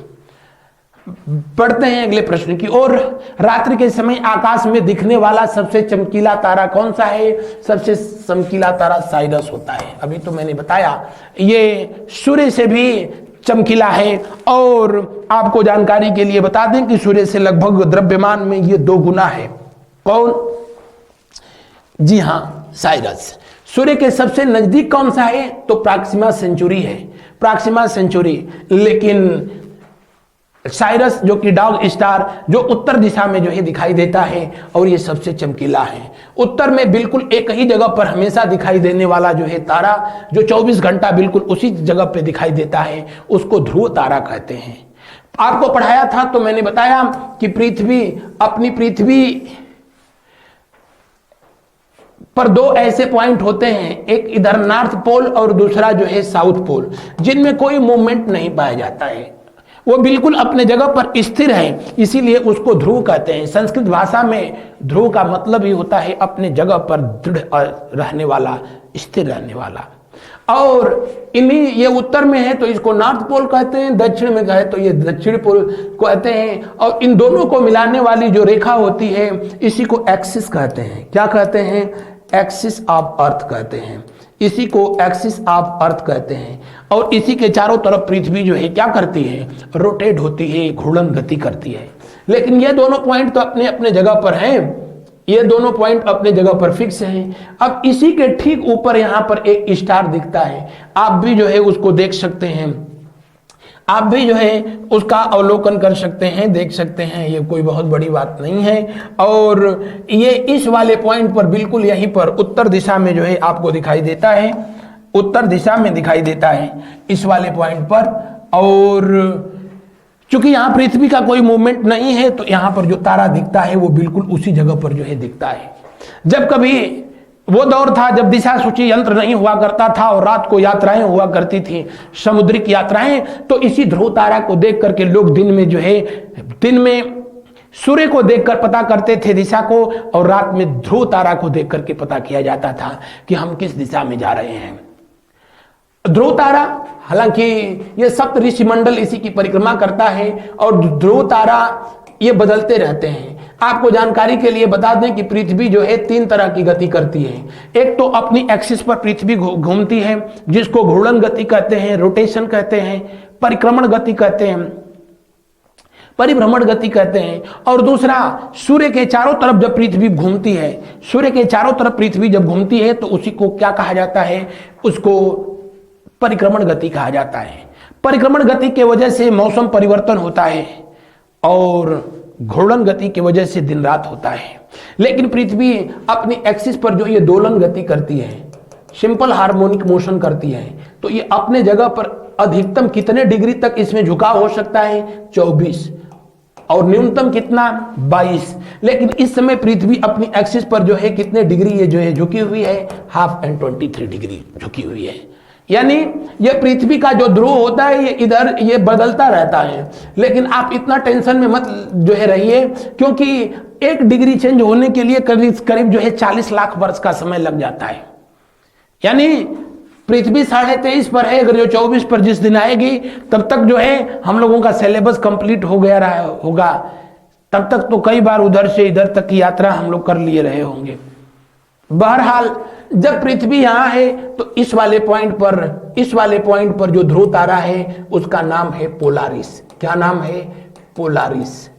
पढ़ते हैं अगले प्रश्न की ओर। रात्रि के समय आकाश में दिखने वाला सबसे चमकीला तारा कौन सा है? सबसे चमकीला तारा साइरस होता है। अभी तो मैंने बताया ये सूर्य से भी चमकीला है। और आपको जानकारी के लिए बता दें कि सूर्य से लगभग द्रव्यमान में ये 2 गुना है। कौन? जी हाँ, साइरस। सूर्य के सबसे नजदीक कौन सा है? तो प्रॉक्सिमा सेंचुरी है, प्रॉक्सिमा सेंचुरी। लेकिन साइरस जो कि डॉग स्टार, जो उत्तर दिशा में जो है दिखाई देता है और ये सबसे चमकीला है। उत्तर में बिल्कुल एक ही जगह पर हमेशा दिखाई देने वाला जो है तारा, जो 24 घंटा बिल्कुल उसी जगह पे दिखाई देता है, उसको ध्रुव तारा कहते हैं। आपको पढ़ाया था तो मैंने बताया कि अपनी पृथ्वी पर 2 ऐसे पॉइंट होते हैं, एक इधर नॉर्थ पोल और दूसरा जो है साउथ पोल, जिनमें कोई मूवमेंट नहीं पाया जाता है, वो बिल्कुल अपने जगह पर स्थिर है, इसीलिए उसको ध्रुव कहते हैं। संस्कृत भाषा में ध्रुव का मतलब ही होता है अपने जगह पर दृढ़ रहने वाला, स्थिर रहने वाला। और इन्हीं, ये उत्तर में है तो इसको नॉर्थ पोल कहते हैं, दक्षिण में कहे तो ये दक्षिण पोल कहते हैं। और इन दोनों को मिलाने वाली जो रेखा होती है इसी को एक्सिस कहते हैं। क्या कहते हैं? एक्सिस ऑफ अर्थ कहते हैं, इसी को एक्सिस ऑफ अर्थ कहते हैं। और इसी के चारों तरफ पृथ्वी जो है क्या करती है? रोटेट होती है, घूर्णन गति करती है। लेकिन ये दोनों पॉइंट तो अपने अपने जगह पर हैं, ये दोनों पॉइंट अपने जगह पर फिक्स हैं। अब इसी के ठीक ऊपर यहाँ पर एक स्टार दिखता है, आप भी जो है उसको देख सकते हैं, आप भी जो है उसका अवलोकन कर सकते हैं, देख सकते हैं, ये कोई बहुत बड़ी बात नहीं है। और ये इस वाले पॉइंट पर बिल्कुल यहीं पर उत्तर दिशा में जो है आपको दिखाई देता है, उत्तर दिशा में दिखाई देता है इस वाले पॉइंट पर। और चूंकि यहाँ पृथ्वी का कोई मूवमेंट नहीं है तो यहाँ पर जो तारा दिखता है वो बिल्कुल उसी जगह पर जो है दिखता है। जब कभी वो दौर था जब दिशा सूची यंत्र नहीं हुआ करता था और रात को यात्राएं हुआ करती थी, समुद्रिक यात्राएं, तो इसी ध्रुव तारा को देख करके लोग दिन में जो है, दिन में सूर्य को देखकर पता करते थे दिशा को, और रात में ध्रुव तारा को देख करके पता किया जाता था कि हम किस दिशा में जा रहे हैं। ध्रुव तारा, हालांकि ये सप्त ऋषि मंडल इसी की परिक्रमा करता है और ध्रुव तारा ये बदलते रहते हैं। आपको जानकारी के लिए बता दें कि पृथ्वी जो है 3 तरह की गति करती है। एक तो अपनी एक्सिस पर पृथ्वी घूमती है, जिसको घूर्णन गति कहते हैं, रोटेशन कहते हैं, परिक्रमण गति कहते हैं, परिभ्रमण गति कहते हैं। और दूसरा, सूर्य के चारों तरफ जब पृथ्वी घूमती है, सूर्य के चारों तरफ पृथ्वी जब घूमती है तो उसी को क्या कहा जाता है? उसको परिक्रमण गति कहा जाता है। परिक्रमण गति के वजह से मौसम परिवर्तन होता है और घूर्णन गति की वजह से दिन रात होता है। लेकिन पृथ्वी अपनी एक्सिस पर जो ये दोलन गति करती है, सिंपल हार्मोनिक मोशन करती है, तो ये अपने जगह पर अधिकतम कितने डिग्री तक इसमें झुकाव हो सकता है? 24, और न्यूनतम कितना? 22। लेकिन इस समय पृथ्वी अपनी एक्सिस पर जो है कितने डिग्री ये जो है झुकी हुई है? हाफ एंड 23 डिग्री झुकी हुई है। यानी ये पृथ्वी का जो ध्रुव होता है ये इधर ये बदलता रहता है। लेकिन आप इतना टेंशन में मत जो है रहिए, क्योंकि 1 डिग्री चेंज होने के लिए करीब जो है 40 लाख वर्ष का समय लग जाता है। यानी पृथ्वी 23.5 पर है, अगर जो 24 पर जिस दिन आएगी तब तक जो है हम लोगों का सिलेबस कंप्लीट हो गया रहा होगा। तब तक तो कई बार उधर से इधर तक की यात्रा हम लोग कर लिए रहे होंगे। बहरहाल जब पृथ्वी यहां है तो इस वाले पॉइंट पर जो ध्रुव तारा है उसका नाम है पोलारिस। क्या नाम है? पोलारिस।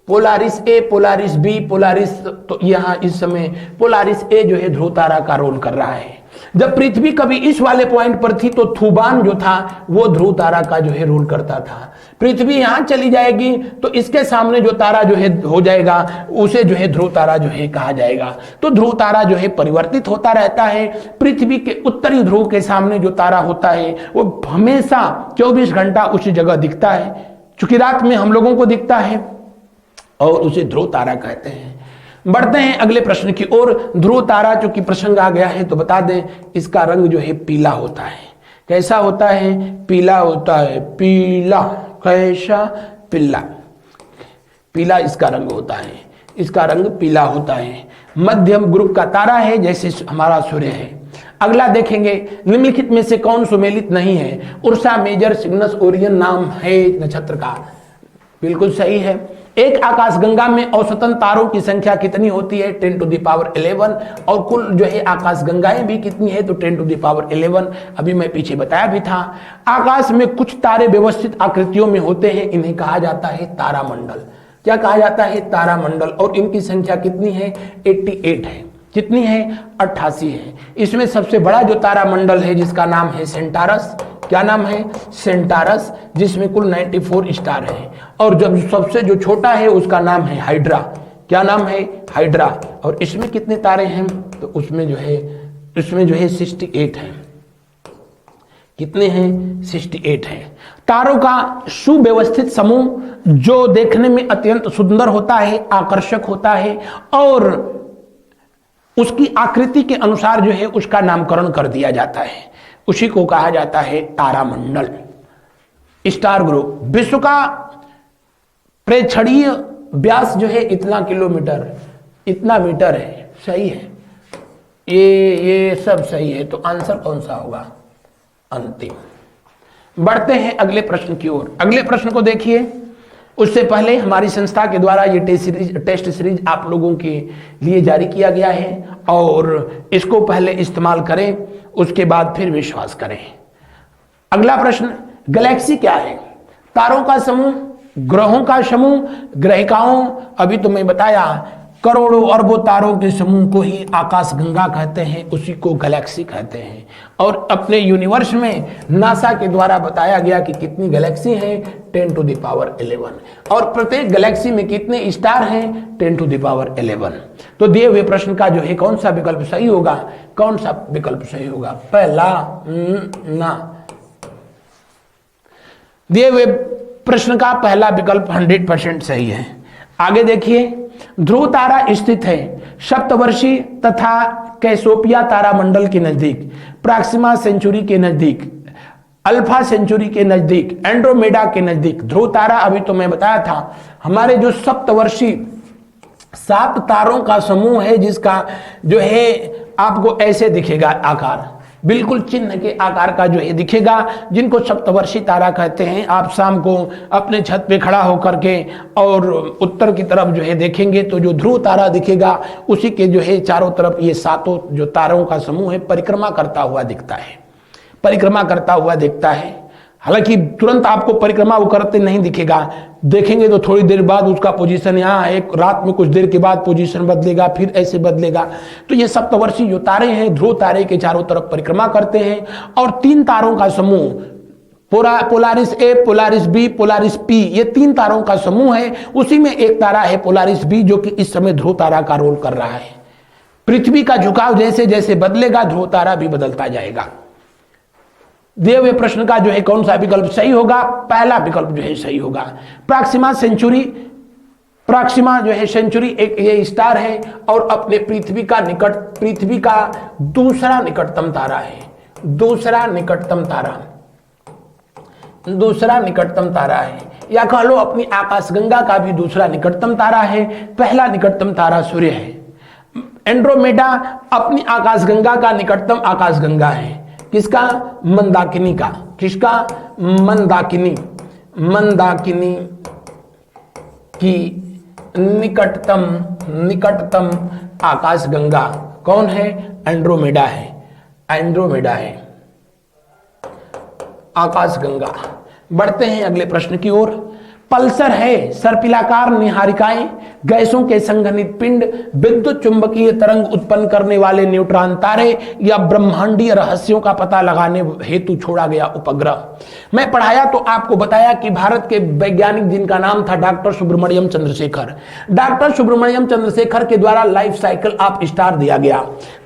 पोलारिस ए, पोलारिस बी, पोलारिस, तो यहां इस समय पोलारिस ए जो है ध्रुव तारा का रोल कर रहा है। जब पृथ्वी कभी इस वाले पॉइंट पर थी तो थूबान जो था वो ध्रुव तारा का जो है रोल करता था। पृथ्वी यहां चली जाएगी तो इसके सामने जो तारा जो है हो जाएगा उसे जो है ध्रुव तारा जो है कहा जाएगा। तो ध्रुव तारा जो है परिवर्तित होता रहता है। पृथ्वी के उत्तरी ध्रुव के सामने जो तारा होता है वो हमेशा 24 घंटा उसी जगह दिखता है, चूंकि रात में हम लोगों को दिखता है और उसे ध्रुव तारा कहते हैं। बढ़ते हैं अगले प्रश्न की ओर। ध्रुव तारा चूंकि प्रसंग आ गया है तो बता दें इसका रंग जो है पीला होता है। कैसा होता है? पीला होता है। पीला, कैसा? पीला, पीला इसका रंग होता है। इसका रंग पीला होता है। मध्यम ग्रुप का तारा है जैसे हमारा सूर्य है। अगला देखेंगे, निम्नलिखित में से कौन सुमेलित नहीं है? उर्सा मेजर, सिग्नस ओरियन नाम है नक्षत्र का। बिल्कुल सही है। एक आकाशगंगा में औसतन तारों की संख्या कितनी होती है? 10 टू द पावर 11। और कुल जो है आकाशगंगाएं भी कितनी है? तो 10 टू द पावर 11। अभी मैं पीछे बताया भी था। आकाश में कुछ तारे व्यवस्थित आकृतियों में होते हैं, इन्हें कहा जाता है तारामंडल। क्या कहा जाता है? तारामंडल। और इनकी संख्या कितनी है? 88 है। कितनी है? 88 है। इसमें सबसे बड़ा जो तारामंडल है जिसका नाम है सेंटारस। क्या नाम है? सेंटारस, जिसमें कुल 94 स्टार है। और जब सबसे जो छोटा है उसका नाम है हाइड्रा। क्या नाम है? हाइड्रा। और इसमें कितने तारे हैं? तो उसमें जो है 68 है। कितने हैं? 68 है। तारों का सुव्यवस्थित समूह जो देखने में अत्यंत सुंदर होता है, आकर्षक होता है, और उसकी आकृति के अनुसार जो है उसका नामकरण कर दिया जाता है, उसी को कहा जाता है तारामंडल, स्टार ग्रुप। विश्व का प्रेक्षणीय व्यास जो है इतना किलोमीटर, इतना मीटर है। सही है, ये सब सही है। तो आंसर कौन सा होगा? अंतिम। बढ़ते हैं अगले प्रश्न की ओर। अगले प्रश्न को देखिए। उससे पहले हमारी संस्था के द्वारा ये टेस्ट सीरीज आप लोगों के लिए जारी किया गया है, और इसको पहले इस्तेमाल करें, उसके बाद फिर विश्वास करें। अगला प्रश्न, गैलेक्सी क्या है? तारों का समूह, ग्रहों का समूह, ग्रहिकाओं, अभी तो मैं बताया, करोड़ों अरबों तारों के समूह को ही आकाशगंगा कहते हैं, उसी को गैलेक्सी कहते हैं। और अपने यूनिवर्स में नासा के द्वारा बताया गया कि कितनी गैलेक्सी हैं? 10 टू द पावर 11। और प्रत्येक गैलेक्सी में कितने स्टार हैं? 10 टू द पावर 11। तो दिए हुए प्रश्न का जो है कौन सा विकल्प सही होगा? कौन सा विकल्प सही होगा? पहला ना। दिए हुए प्रश्न का पहला विकल्प 100% सही है। आगे देखिए, ध्रुव तारा स्थित है सप्तवर्षी तथा कैसोपिया तारामंडल के नजदीक, प्रॉक्सिमा सेंचुरी के नजदीक, अल्फा सेंचुरी के नजदीक, एंड्रोमेडा के नजदीक। ध्रुव तारा अभी तो मैं बताया था, हमारे जो सप्तवर्षी 7 तारों का समूह है, जिसका जो है आपको ऐसे दिखेगा आकार, बिल्कुल चिन्ह के आकार का जो है दिखेगा, जिनको सप्तवर्षी तारा कहते हैं। आप शाम को अपने छत पे खड़ा होकर के और उत्तर की तरफ जो है देखेंगे तो जो ध्रुव तारा दिखेगा, उसी के जो है चारों तरफ ये 7 जो तारों का समूह है परिक्रमा करता हुआ दिखता है, परिक्रमा करता हुआ दिखता है। हालांकि तुरंत आपको परिक्रमा वो करते नहीं दिखेगा, देखेंगे तो थोड़ी देर बाद उसका पोजीशन यहाँ, एक रात में कुछ देर के बाद पोजीशन बदलेगा, फिर ऐसे बदलेगा। तो ये सप्तवर्षी जो तारे हैं ध्रुव तारे के चारों तरफ परिक्रमा करते हैं। और 3 तारों का समूह, पोलारिस ए, पोलारिस बी, पोलारिस पी, ये 3 तारों का समूह है। उसी में एक तारा है पोलारिस बी, जो कि इस समय ध्रुव तारा का रोल कर रहा है। पृथ्वी का झुकाव जैसे जैसे बदलेगा, ध्रुव तारा भी बदलता जाएगा। दिए हुए प्रश्न का जो है कौन सा विकल्प सही होगा? पहला विकल्प जो है सही होगा। प्रॉक्सिमा सेंचुरी, प्रॉक्सिमा जो है सेंचुरी एक ये स्टार है और अपने पृथ्वी का दूसरा निकटतम तारा है। दूसरा निकटतम तारा है, या कह लो अपनी आकाशगंगा का भी दूसरा निकटतम तारा है। पहला निकटतम तारा सूर्य है। एंड्रोमेडा अपनी आकाशगंगा का निकटतम आकाशगंगा है। किसका? मंदाकिनी का। किसका? मंदाकिनी की निकटतम आकाशगंगा कौन है? एंड्रोमेडा है। एंड्रोमेडा है आकाशगंगा। बढ़ते हैं अगले प्रश्न की ओर। पल्सर है सर्पिलाकार निहारिकाएं, गैसों के संघनित पिंड, विद्युत चुंबकीय तरंग उत्पन्न करने वाले न्यूट्रॉन तारे, या ब्रह्मांडीय रहस्यों का पता लगाने हेतु छोड़ा गया उपग्रह। मैं पढ़ाया तो आपको बताया कि भारत के वैज्ञानिक जिनका नाम था डॉक्टर सुब्रमण्यम चंद्रशेखर। डॉक्टर सुब्रमण्यम चंद्रशेखर के द्वारा लाइफ साइकिल ऑफ स्टार दिया गया,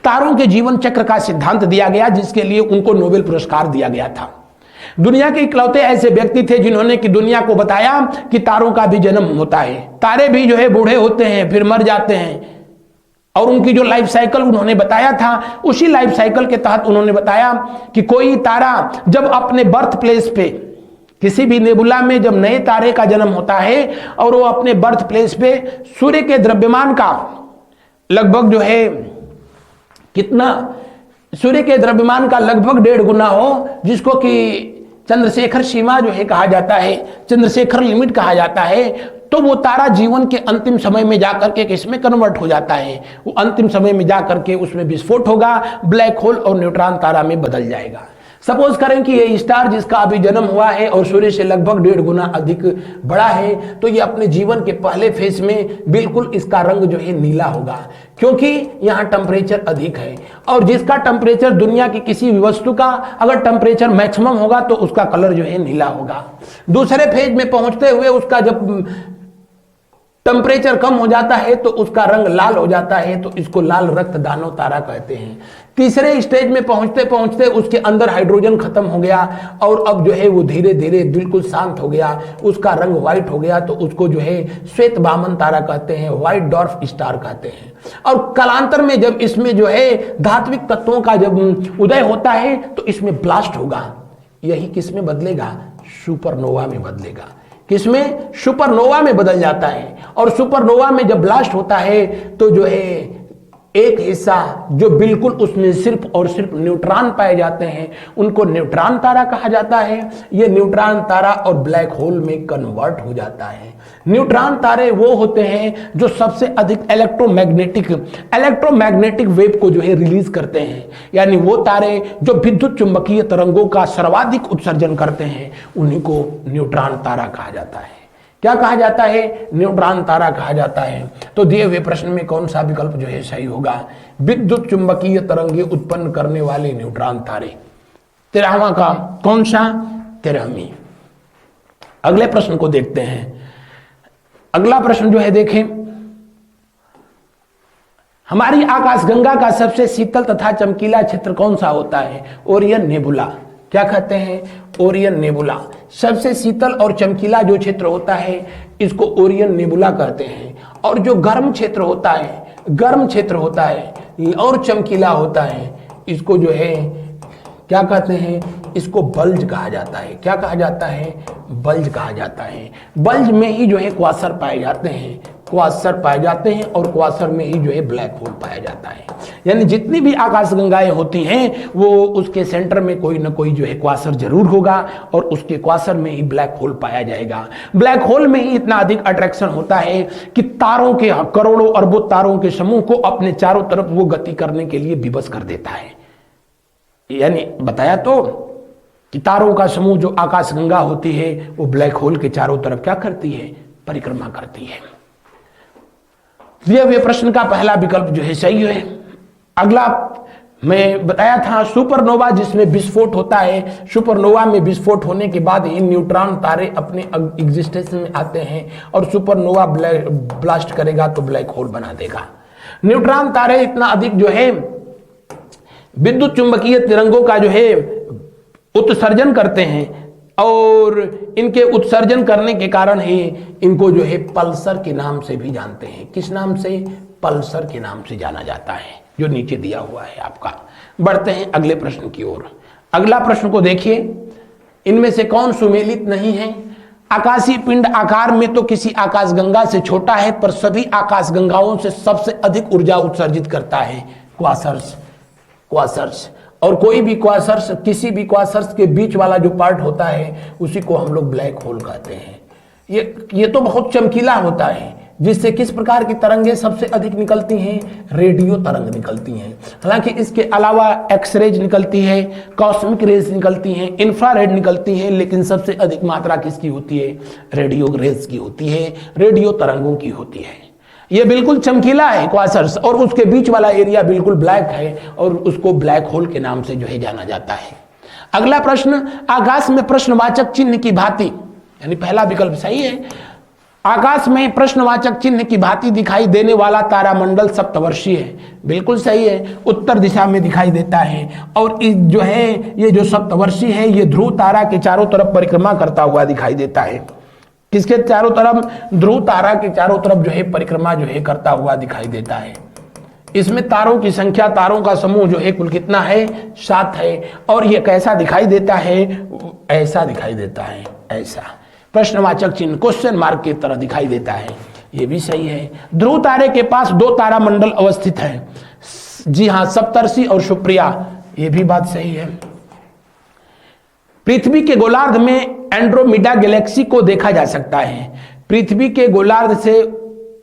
तारों के जीवन चक्र का सिद्धांत दिया गया, जिसके लिए उनको नोबेल पुरस्कार दिया गया था। दुनिया के इकलौते ऐसे व्यक्ति थे जिन्होंने कि दुनिया को बताया कि तारों का भी जन्म होता है, तारे भी जो है बूढ़े होते हैं फिर मर जाते हैं, और उनकी जो लाइफ साइकिल उन्होंने बताया था, उसी लाइफ साइकिल के तहत उन्होंने बताया कि कोई तारा जब अपने बर्थ प्लेस पे, किसी भी नेबुला में जब नए तारे का जन्म होता है और वो अपने बर्थ प्लेस पे सूर्य के द्रव्यमान का लगभग जो है कितना, सूर्य के द्रव्यमान का लगभग 1.5 गुना हो, जिसको कि चंद्रशेखर सीमा जो है कहा जाता है, चंद्रशेखर लिमिट कहा जाता है, तो वो तारा जीवन के अंतिम समय में जाकर के किसमें कन्वर्ट हो जाता है, वो अंतिम समय में जाकर के उसमें विस्फोट होगा, ब्लैक होल और न्यूट्रॉन तारा में बदल जाएगा। सपोज करें कि ये स्टार जिसका अभी जन्म हुआ है और सूर्य से लगभग 1.5 गुना अधिक बड़ा है, तो ये अपने जीवन के पहले फेज में बिल्कुल इसका रंग जो है नीला होगा, क्योंकि यहाँ टेम्परेचर अधिक है। और जिसका टेम्परेचर दुनिया की किसी भी वस्तु का अगर टेम्परेचर मैक्सिमम होगा तो उसका कलर जो है नीला होगा। दूसरे फेज में पहुंचते हुए उसका जब टेम्परेचर कम हो जाता है तो उसका रंग लाल हो जाता है, तो इसको लाल रक्त दानव तारा कहते हैं। तीसरे स्टेज में पहुंचते पहुंचते उसके अंदर हाइड्रोजन खत्म हो गया और अब जो है वो धीरे धीरे बिल्कुल शांत हो गया, उसका रंग व्हाइट हो गया, तो उसको जो है श्वेत वामन तारा कहते हैं, व्हाइट डॉर्फ स्टार कहते हैं। और कालांतर में जब इसमें जो है धात्विक तत्वों का जब उदय होता है तो इसमें ब्लास्ट होगा, यही किसमें बदलेगा, सुपरनोवा में बदलेगा। किसमें, सुपरनोवा में बदल जाता है। और सुपरनोवा में जब ब्लास्ट होता है तो जो है एक हिस्सा जो बिल्कुल उसमें सिर्फ और सिर्फ न्यूट्रॉन पाए जाते हैं, उनको न्यूट्रॉन तारा कहा जाता है। ये न्यूट्रॉन तारा और ब्लैक होल में कन्वर्ट हो जाता है। न्यूट्रॉन तारे वो होते हैं जो सबसे अधिक इलेक्ट्रोमैग्नेटिक वेव को जो है रिलीज करते हैं, यानी वो तारे जो विद्युत चुंबकीय तरंगों का सर्वाधिक उत्सर्जन करते हैं, उन्हीं को न्यूट्रॉन तारा कहा जाता है। क्या कहा जाता है, न्यूट्रॉन तारा कहा जाता है। तो दिए हुए प्रश्न में कौन सा विकल्प जो है सही होगा, विद्युत चुंबकीय तरंगे उत्पन्न करने वाले न्यूट्रॉन तारे। 13वां का कौन सा, 13वीं। अगले प्रश्न को देखते हैं। अगला प्रश्न जो है देखें, हमारी आकाशगंगा का सबसे शीतल तथा चमकीला क्षेत्र कौन सा होता है, ओरियन नेबुला। क्या कहते हैं, ओरियन नेबुला। सबसे शीतल और चमकीला जो क्षेत्र होता है इसको ओरियन नेबुला कहते हैं। और जो गर्म क्षेत्र होता है और चमकीला होता है, इसको जो है क्या कहते हैं, इसको बल्ज कहा जाता है। क्या कहा जाता है, बल्ज कहा जाता है। बल्ज में ही जो है क्वासर पाए जाते हैं, और क्वासर में ही जो है ब्लैक होल पाया जाता है। यानी जितनी भी आकाशगंगाएं होती हैं वो उसके सेंटर में कोई ना कोई जो है क्वासर जरूर होगा और उसके क्वासर में ही ब्लैक होल पाया जाएगा। ब्लैक होल में ही इतना अधिक अट्रैक्शन होता है कि तारों के, करोड़ों अरबों तारों के समूह को अपने चारों तरफ वो गति करने के लिए विवश कर देता है। यानी बताया तो कि तारों का समूह जो आकाशगंगा होती है वो ब्लैक होल के चारों तरफ क्या करती है, परिक्रमा करती है। दिए प्रश्न का पहला विकल्प जो है सही है। अगला मैं बताया था सुपरनोवा जिसमें विस्फोट होता है, सुपरनोवा में विस्फोट होने के बाद इन न्यूट्रॉन तारे अपने एग्जिस्टेंस में आते हैं और सुपरनोवा ब्लास्ट करेगा तो ब्लैक होल बना देगा। न्यूट्रॉन तारे इतना अधिक जो है विद्युत चुंबकीय तरंगों का जो है उत्सर्जन करते हैं और इनके उत्सर्जन करने के कारण ही इनको जो है पल्सर के नाम से भी जानते हैं। किस नाम से, पल्सर के नाम से जाना जाता है, जो नीचे दिया हुआ है आपका। बढ़ते हैं अगले प्रश्न की ओर। अगला प्रश्न को देखिए, इनमें से कौन सुमेलित नहीं है। आकाशीय पिंड आकार में तो किसी आकाशगंगा से छोटा है पर सभी आकाशगंगाओं से सबसे अधिक ऊर्जा उत्सर्जित करता है क्वासर्स। और कोई भी क्वासर्स, किसी भी क्वासर्स के बीच वाला जो पार्ट होता है उसी को हम लोग ब्लैक होल कहते हैं। ये तो बहुत चमकीला होता है, जिससे किस प्रकार की तरंगें सबसे अधिक निकलती हैं, रेडियो तरंग निकलती हैं। हालांकि इसके अलावा एक्सरेज निकलती है, कॉस्मिक रेज निकलती हैं, इंफ्रारेड निकलती हैं, लेकिन सबसे अधिक मात्रा किसकी होती है, रेडियो रेज की होती है, रेडियो तरंगों की होती है। ये बिल्कुल चमकीला है क्वासर्स और उसके बीच वाला एरिया बिल्कुल ब्लैक है और उसको ब्लैक होल के नाम से जो है जाना जाता है। अगला प्रश्न, आकाश में प्रश्नवाचक चिन्ह की भांति, यानी पहला विकल्प सही है, आकाश में प्रश्नवाचक चिन्ह की भांति दिखाई देने वाला तारामंडल सप्तवर्षीय है। बिल्कुल सही है, उत्तर दिशा में दिखाई देता है और जो है ये जो सप्तवर्षीय है ये ध्रुव तारा के चारों तरफ परिक्रमा करता हुआ दिखाई देता है। किसके चारों तरफ, ध्रुव तारा के चारों तरफ जो है परिक्रमा जो है करता हुआ दिखाई देता है। इसमें तारों की संख्या, तारों का समूह जो है कुल कितना है, 7 है। और ये कैसा दिखाई देता है, ऐसा दिखाई देता है, ऐसा प्रश्नवाचक चिन्ह क्वेश्चन मार्क की तरह दिखाई देता है। ये भी सही है। ध्रुव तारे के पास 2 तारामंडल अवस्थित हैं, जी हाँ, सप्तर्षि और सुप्रिया, ये भी बात सही है। पृथ्वी के गोलार्ध में एंड्रोमेडा गैलेक्सी को देखा जा सकता है। पृथ्वी के गोलार्ध से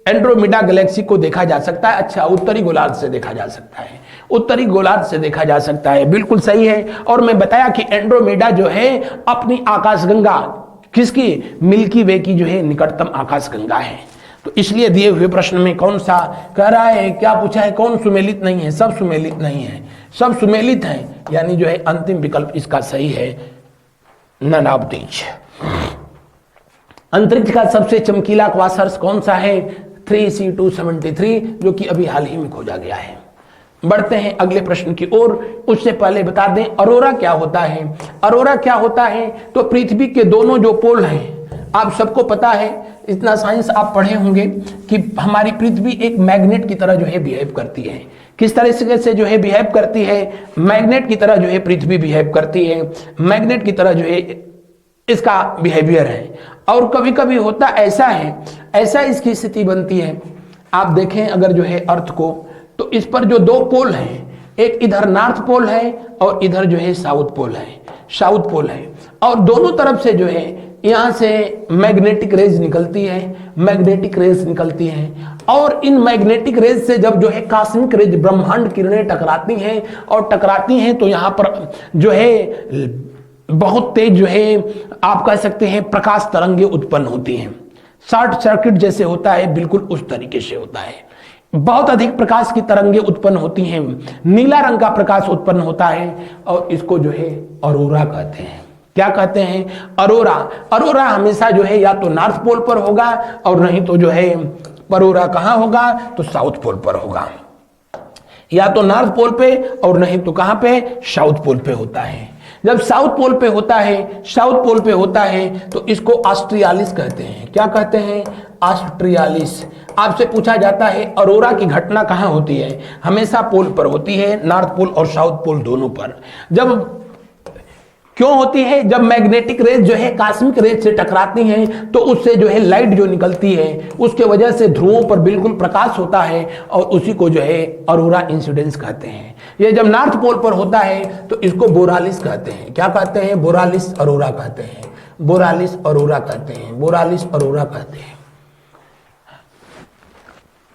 एंड्रोमेडा गैलेक्सी को देखा जा सकता है। अच्छा, उत्तरी गोलार्ध से देखा जा सकता है, उत्तरी गोलार्ध से देखा जा सकता है, बिल्कुल सही है। और मैं बताया कि एंड्रोमेडा जो है अपनी आकाशगंगा, किसकी, मिल्की वे की जो है निकटतम आकाशगंगा है। तो इसलिए दिए हुए प्रश्न में कौन सा कह रहा है, क्या पूछा है, कौन सुमेलित नहीं है? सब सुमेलित नहीं है, सब सुमेलित है, यानी जो है अंतिम विकल्प इसका सही है, नन ऑफ दीज। अंतरिक्ष का सबसे चमकीला क्वासर्स कौन सा है? 3C273, जो कि अभी हाल ही में खोजा गया है। बढ़ते हैं अगले प्रश्न की ओर। उससे पहले बता दें अरोरा क्या होता है। अरोरा क्या होता है? तो पृथ्वी के दोनों जो पोल हैं, आप सबको पता है, इतना साइंस आप पढ़े होंगे कि हमारी पृथ्वी एक मैग्नेट की तरह जो है बिहेव करती है। किस तरह से जो है बिहेव करती है? मैग्नेट की तरह जो है पृथ्वी बिहेव करती है, मैग्नेट की तरह जो है इसका बिहेवियर है। और कभी कभी होता ऐसा है, ऐसा इसकी स्थिति बनती है, आप देखें अगर जो है अर्थ को, तो इस पर जो दो पोल हैं, एक इधर नॉर्थ पोल है और इधर जो है साउथ पोल है, साउथ पोल है, और दोनों तरफ से जो है यहां से मैग्नेटिक रेज निकलती है, मैग्नेटिक रेज निकलती हैं। और इन मैग्नेटिक रेज से जब जो है कॉस्मिक रेज, ब्रह्मांड किरणें टकराती हैं, और टकराती हैं तो यहां पर जो है बहुत तेज जो है आप कह सकते हैं प्रकाश तरंगे उत्पन्न होती हैं। शॉर्ट सर्किट जैसे होता है, बिल्कुल उस तरीके से होता है। बहुत अधिक प्रकाश की तरंगे उत्पन्न होती हैं, नीला रंग का प्रकाश उत्पन्न होता है, और इसको जो है अरोरा कहते हैं। क्या कहते हैं? अरोरा। अरोरा हमेशा जो है या तो नॉर्थ पोल पर होगा, और नहीं तो जो है परोरा कहां होगा? तो साउथ पोल पर होगा, या तो नॉर्थ पोल पे और नहीं तो कहां पे? साउथ पोल पे होता है। जब साउथ पोल पे होता है, साउथ पोल पे होता है, तो इसको ऑस्ट्रियालिस कहते हैं। क्या कहते हैं? ऑस्ट्रियालिस। आपसे पूछा जाता है अरोरा की घटना कहां होती है? हमेशा पोल पर होती है, नॉर्थ पोल और साउथ पोल दोनों पर। जब क्यों होती है? जब मैग्नेटिक रेज जो है कॉस्मिक रेज से टकराती हैं, तो उससे जो है लाइट जो निकलती है, उसके वजह से ध्रुवों पर बिल्कुल प्रकाश होता है, और उसी को जो है अरोरा इंसिडेंस कहते हैं। ये जब नॉर्थ पोल पर होता है तो इसको बोरालिस कहते हैं। क्या कहते हैं? बोरालिस अरोरा कहते हैं, बोरालिस अरोरा कहते हैं, बोरालिस अरोरा कहते हैं।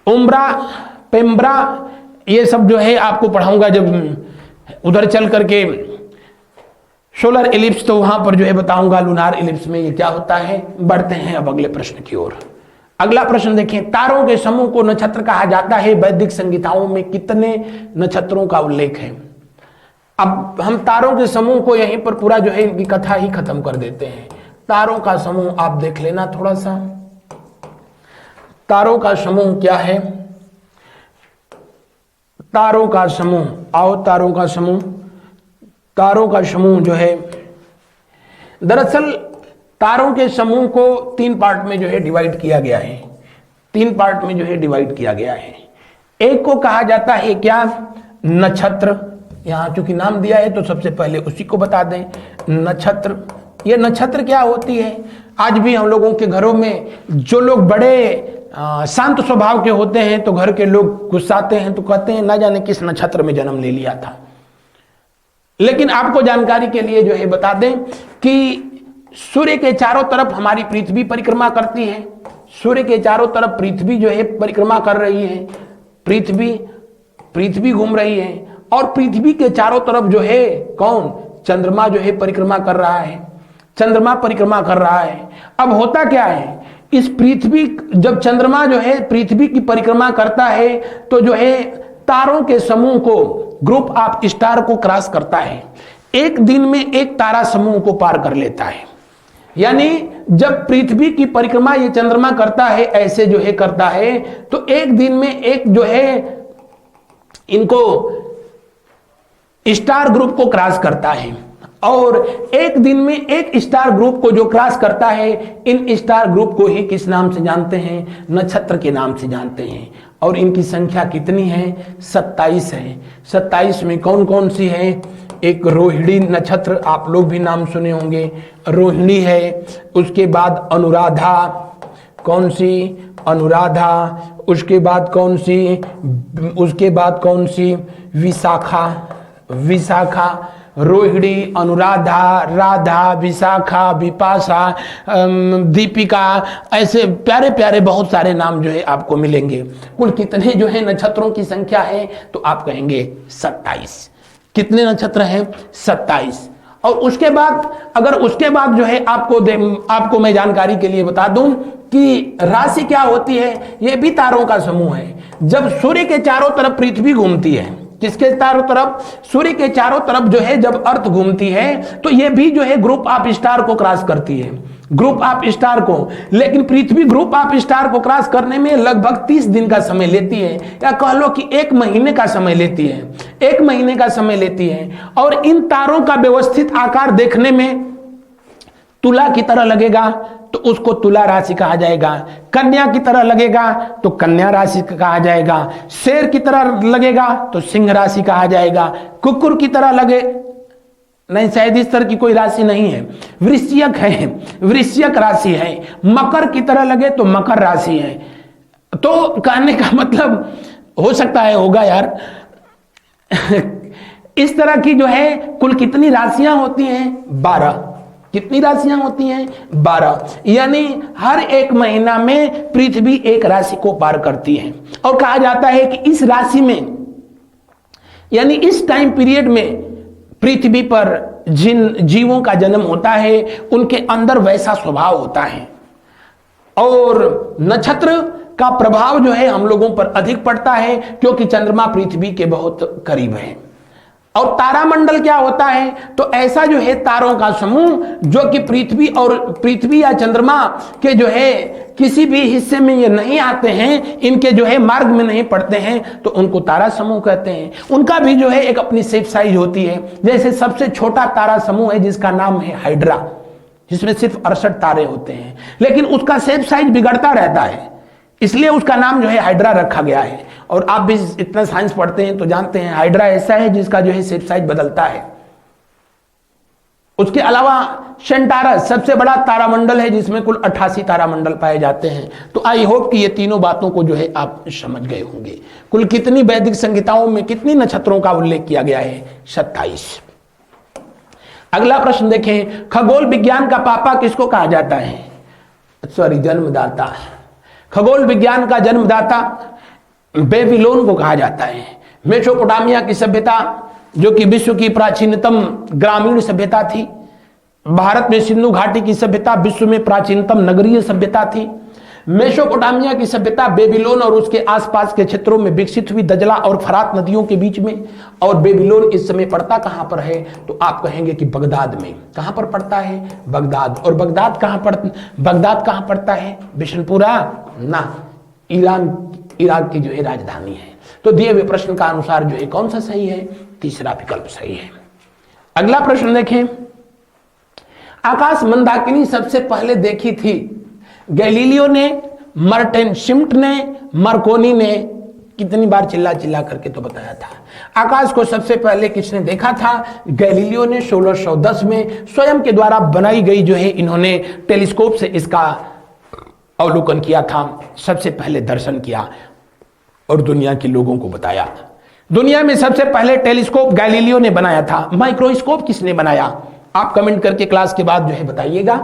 उम्ब्रा, पेम्ब्रा, ये सब जो है आपको पढ़ाऊंगा जब उधर चल करके सोलर इलिप्स, तो वहां पर जो है बताऊंगा लूनार इलिप्स में ये क्या होता है। बढ़ते हैं अब अगले प्रश्न की ओर। अगला प्रश्न देखें, तारों के समूह को नक्षत्र कहा जाता है। वैदिक संहिताओं में कितने नक्षत्रों का उल्लेख है? अब हम तारों के समूह को यहीं पर पूरा जो है इनकी कथा ही खत्म कर देते हैं। तारों का समूह आप देख लेना थोड़ा सा। तारों का समूह क्या है? तारों का समूह, आओ तारों का समूह, तारों का समूह जो है, दरअसल तारों के समूह को 3 पार्ट में जो है डिवाइड किया गया है। 3 पार्ट में जो है डिवाइड किया गया है। एक को कहा जाता है क्या? नक्षत्र। यहां चूंकि नाम दिया है तो सबसे पहले उसी को बता दें, नक्षत्र। ये नक्षत्र क्या होती है? आज भी हम लोगों के घरों में जो लोग बड़े शांत स्वभाव के होते हैं, तो घर के लोग गुस्साते हैं तो कहते हैं ना जाने किस नक्षत्र में जन्म ले लिया था। लेकिन आपको जानकारी के लिए जो है बता दें कि सूर्य के चारों तरफ हमारी पृथ्वी परिक्रमा करती है। सूर्य के चारों तरफ पृथ्वी जो है परिक्रमा कर रही है, पृथ्वी घूम रही है, और पृथ्वी के चारों तरफ जो है कौन? चंद्रमा जो है परिक्रमा कर रहा है, चंद्रमा परिक्रमा कर रहा है। अब होता क्या है, इस पृथ्वी, जब चंद्रमा जो है पृथ्वी की परिक्रमा करता है, तो जो है तारों के समूह को, ग्रुप ऑफ स्टार को क्रॉस करता है। एक दिन में एक तारा समूह को पार कर लेता है। यानी जब पृथ्वी की परिक्रमा ये चंद्रमा करता है, ऐसे जो है करता है, तो एक दिन में एक जो है इनको स्टार ग्रुप को क्रॉस करता है, और एक दिन में एक स्टार ग्रुप को जो क्रॉस करता है, इन स्टार ग्रुप को ही किस नाम से जानते हैं? नक्षत्र के नाम से जानते हैं। और इनकी संख्या कितनी है? 27 है। 27 में कौन कौन सी है? एक रोहिणी नक्षत्र, आप लोग भी नाम सुने होंगे, रोहिणी है। उसके बाद अनुराधा, कौन सी? अनुराधा। उसके बाद कौन सी? उसके बाद कौन सी? विशाखा, विशाखा। रोहिणी, अनुराधा, राधा, विशाखा, विपाशा, दीपिका, ऐसे प्यारे प्यारे बहुत सारे नाम जो है आपको मिलेंगे। कुल कितने जो है नक्षत्रों की संख्या है तो आप कहेंगे 27। कितने नक्षत्र हैं? 27। और उसके बाद अगर उसके बाद जो है आपको मैं जानकारी के लिए बता दूं कि राशि क्या होती है। यह भी तारों का समूह है। जब सूर्य के चारों तरफ पृथ्वी घूमती है, किसके चारों तरफ? सूर्य के चारों तरफ जो है जब अर्थ घूमती है तो यह भी जो है ग्रुप ऑफ स्टार को क्रॉस करती है, ग्रुप ऑफ स्टार को। लेकिन पृथ्वी ग्रुप ऑफ स्टार को क्रॉस करने में लगभग 30 दिन का समय लेती है, या कह लो कि 1 महीने का समय लेती है, 1 महीने का समय लेती है। और इन तारों का व्यवस्थित आकार देखने में तुला की तरह लगेगा तो उसको तुला राशि कहा जाएगा, कन्या की तरह लगेगा तो कन्या राशि कहा जाएगा, शेर की तरह लगेगा तो सिंह राशि कहा जाएगा, कुकुर की तरह लगे नहीं, शायद इस तरह की कोई राशि नहीं है, वृश्चिक है, वृश्चिक राशि है, मकर की तरह लगे तो मकर राशि है। तो कहने का मतलब हो सकता है होगा यार इस तरह की जो है कुल कितनी राशियां होती हैं? 12। कितनी राशियां होती हैं? 12। यानी हर 1 महीना में पृथ्वी एक राशि को पार करती है। और कहा जाता है कि इस राशि में यानी इस टाइम पीरियड में पृथ्वी पर जिन जीवों का जन्म होता है उनके अंदर वैसा स्वभाव होता है। और नक्षत्र का प्रभाव जो है हम लोगों पर अधिक पड़ता है क्योंकि चंद्रमा पृथ्वी के बहुत करीब है। और तारामंडल क्या होता है? तो ऐसा जो है तारों का समूह जो कि पृथ्वी या चंद्रमा के जो है किसी भी हिस्से में ये नहीं आते हैं, इनके जो है मार्ग में नहीं पड़ते हैं, तो उनको तारा समूह कहते हैं। उनका भी जो है एक अपनी शेप साइज होती है। जैसे सबसे छोटा तारा समूह है जिसका नाम है हाइड्रा, जिसमें सिर्फ 68 तारे होते हैं, लेकिन उसका शेप साइज बिगड़ता रहता है, इसलिए उसका नाम जो है हाइड्रा रखा गया है। और आप भी इतना साइंस पढ़ते हैं तो जानते हैं हाइड्रा ऐसा है जिसका जो है शेप साइज बदलता है। उसके अलावा सेंटारस सबसे बड़ा तारामंडल है जिसमें कुल 88 तारामंडल पाए जाते हैं। तो आई होप कि ये तीनों बातों को जो है आप समझ गए होंगे। कुल कितनी वैदिक संहिताओं में कितनी नक्षत्रों का उल्लेख किया गया है? 27। अगला प्रश्न देखें, खगोल विज्ञान का पापा किसको कहा जाता है? सॉरी, जन्मदाता। खगोल विज्ञान का जन्मदाता बेबीलोन को कहा जाता है। मेसोपोटामिया की सभ्यता जो कि विश्व की प्राचीनतम ग्रामीण सभ्यता थी, भारत में सिंधु घाटी की सभ्यता विश्व में प्राचीनतम नगरीय सभ्यता थी। मेसोपोटामिया की सभ्यता बेबीलोन और उसके आसपास के क्षेत्रों में विकसित हुई, दजला और फरात नदियों के बीच में। और बेबीलोन इस समय पड़ता कहां पर है? तो आप कहेंगे कि बगदाद में। कहां पर पड़ता है? बगदाद। और बगदाद कहां पड़ता है? बिशनपुरा ना, इराक की जो है राजधानी है। तो दिए हुए प्रश्न का अनुसार जो है कौन सा सही है? तीसरा विकल्प सही है। अगला प्रश्न देखें, आकाश मंदाकिनी सबसे पहले देखी थी? गैलीलियो ने, मर्टेन शिम्ट ने, मार्कोनी ने? कितनी बार चिल्ला चिल्ला करके तो बताया था। आकाश को सबसे पहले किसने देखा था? गैलीलियो ने 1610 में स्वयं के द्वारा बनाई गई जो है इन्होंने टेलीस्कोप से इसका अवलोकन किया था, सबसे पहले दर्शन किया और दुनिया के लोगों को बताया। दुनिया में सबसे पहले टेलीस्कोप गैलीलियो ने बनाया था। माइक्रोस्कोप किसने बनाया? आप कमेंट करके क्लास के बाद जो है बताइएगा।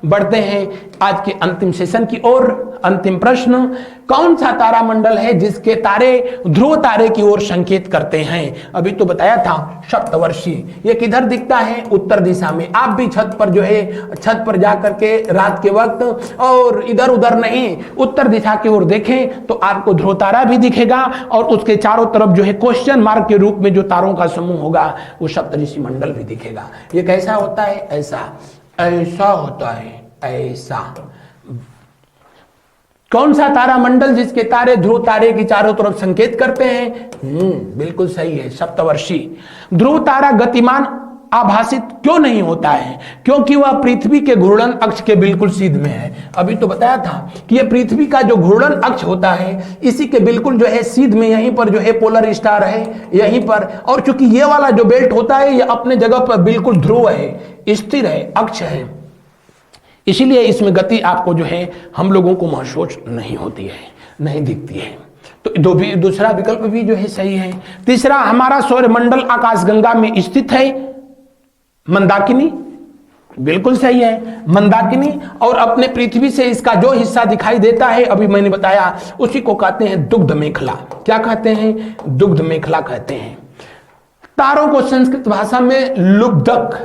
बढ़ते हैं आज के अंतिम सेशन की ओर। अंतिम प्रश्न, कौन सा तारामंडल है जिसके तारे ध्रुव तारे की ओर संकेत करते हैं? अभी तो बताया था सप्तवर्षी। ये किधर दिखता है? उत्तर दिशा में। आप भी छत पर जो है छत पर जाकर के रात के वक्त और इधर उधर नहीं, उत्तर दिशा की ओर देखें तो आपको ध्रुव तारा भी दिखेगा और उसके चारों तरफ जो है क्वेश्चन मार्क के रूप में जो तारों का समूह होगा वो सप्तऋषि मंडल भी दिखेगा। ये कैसा होता है? ऐसा होता है, ऐसा। कौन सा तारामंडल जिसके तारे ध्रुव तारे की चारों तरफ संकेत करते हैं? बिल्कुल सही है, सप्तवर्षी। ध्रुव तारा गतिमान आभासित क्यों नहीं होता है? क्योंकि वह पृथ्वी के घूर्णन अक्ष के बिल्कुल सीध में है। अभी तो बताया था कि यह पृथ्वी का जो घूर्णन अक्ष होता है इसी के बिल्कुल जो है सीध में, यहीं पर जो है पोलर स्टार है यहीं पर। और चूंकि ये वाला जो बेल्ट होता है ये अपने जगह पर बिल्कुल ध्रुव है, स्थिर है, अक्ष है, इसीलिए इसमें गति आपको जो है हम लोगों को महसूस नहीं होती है, नहीं दिखती है। तो दूसरा विकल्प भी जो है सही है। तीसरा, हमारा सौरमंडल आकाशगंगा में स्थित है। मंदाकिनी, बिल्कुल सही है, मंदाकिनी। और अपने पृथ्वी से इसका जो हिस्सा दिखाई देता है अभी मैंने बताया, उसी को कहते हैं दुग्ध मेखला। क्या कहते हैं? दुग्ध मेखला कहते हैं। तारों को संस्कृत भाषा में लुब्धक,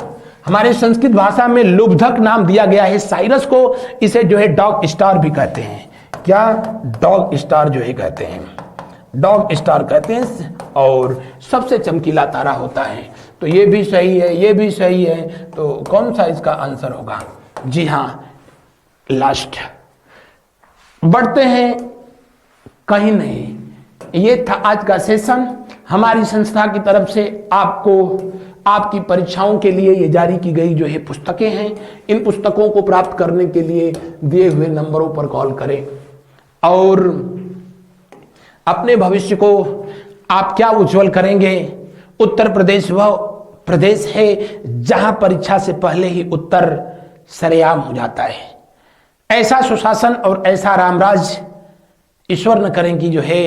हमारे संस्कृत भाषा में लुब्धक नाम दिया गया है। साइरस को इसे जो है डॉग स्टार भी कहते हैं। क्या? डॉग स्टार जो है कहते हैं, डॉग स्टार कहते हैं। और सबसे चमकीला तारा होता है। तो ये भी सही है, ये भी सही है। तो कौन सा इसका आंसर होगा? जी हाँ, लास्ट। बढ़ते हैं, कहीं नहीं। ये था आज का सेशन। हमारी संस्था की तरफ से आपको आपकी परीक्षाओं के लिए ये जारी की गई जो है पुस्तकें हैं। इन पुस्तकों को प्राप्त करने के लिए दिए हुए नंबरों पर कॉल करें और अपने भविष्य को आप क्या उज्जवल करेंगे। उत्तर प्रदेश वह प्रदेश है जहां परीक्षा से पहले ही उत्तर सरेआम हो जाता है। ऐसा सुशासन और ऐसा रामराज ईश्वर न करें कि जो है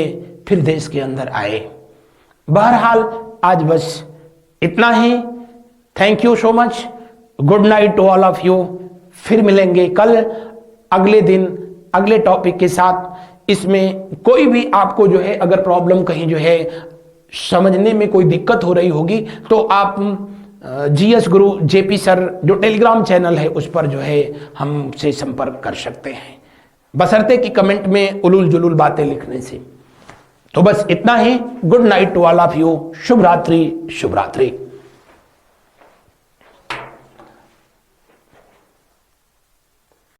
फिर देश के अंदर आए। बहरहाल आज बस इतना ही। Thank you so much. Good night to all of you. फिर मिलेंगे कल अगले दिन अगले टॉपिक के साथ। इसमें कोई भी आपको जो है अगर प्रॉब्लम कहीं जो है समझने में कोई दिक्कत हो रही होगी तो आप जीएस गुरु जेपी सर जो टेलीग्राम चैनल है उस पर जो है हमसे संपर्क कर सकते हैं, बशर्ते कि कमेंट में उलूल जुलूल बातें लिखने से। तो बस इतना ही। Good night to all of you. शुभ रात्रि, शुभ रात्रि।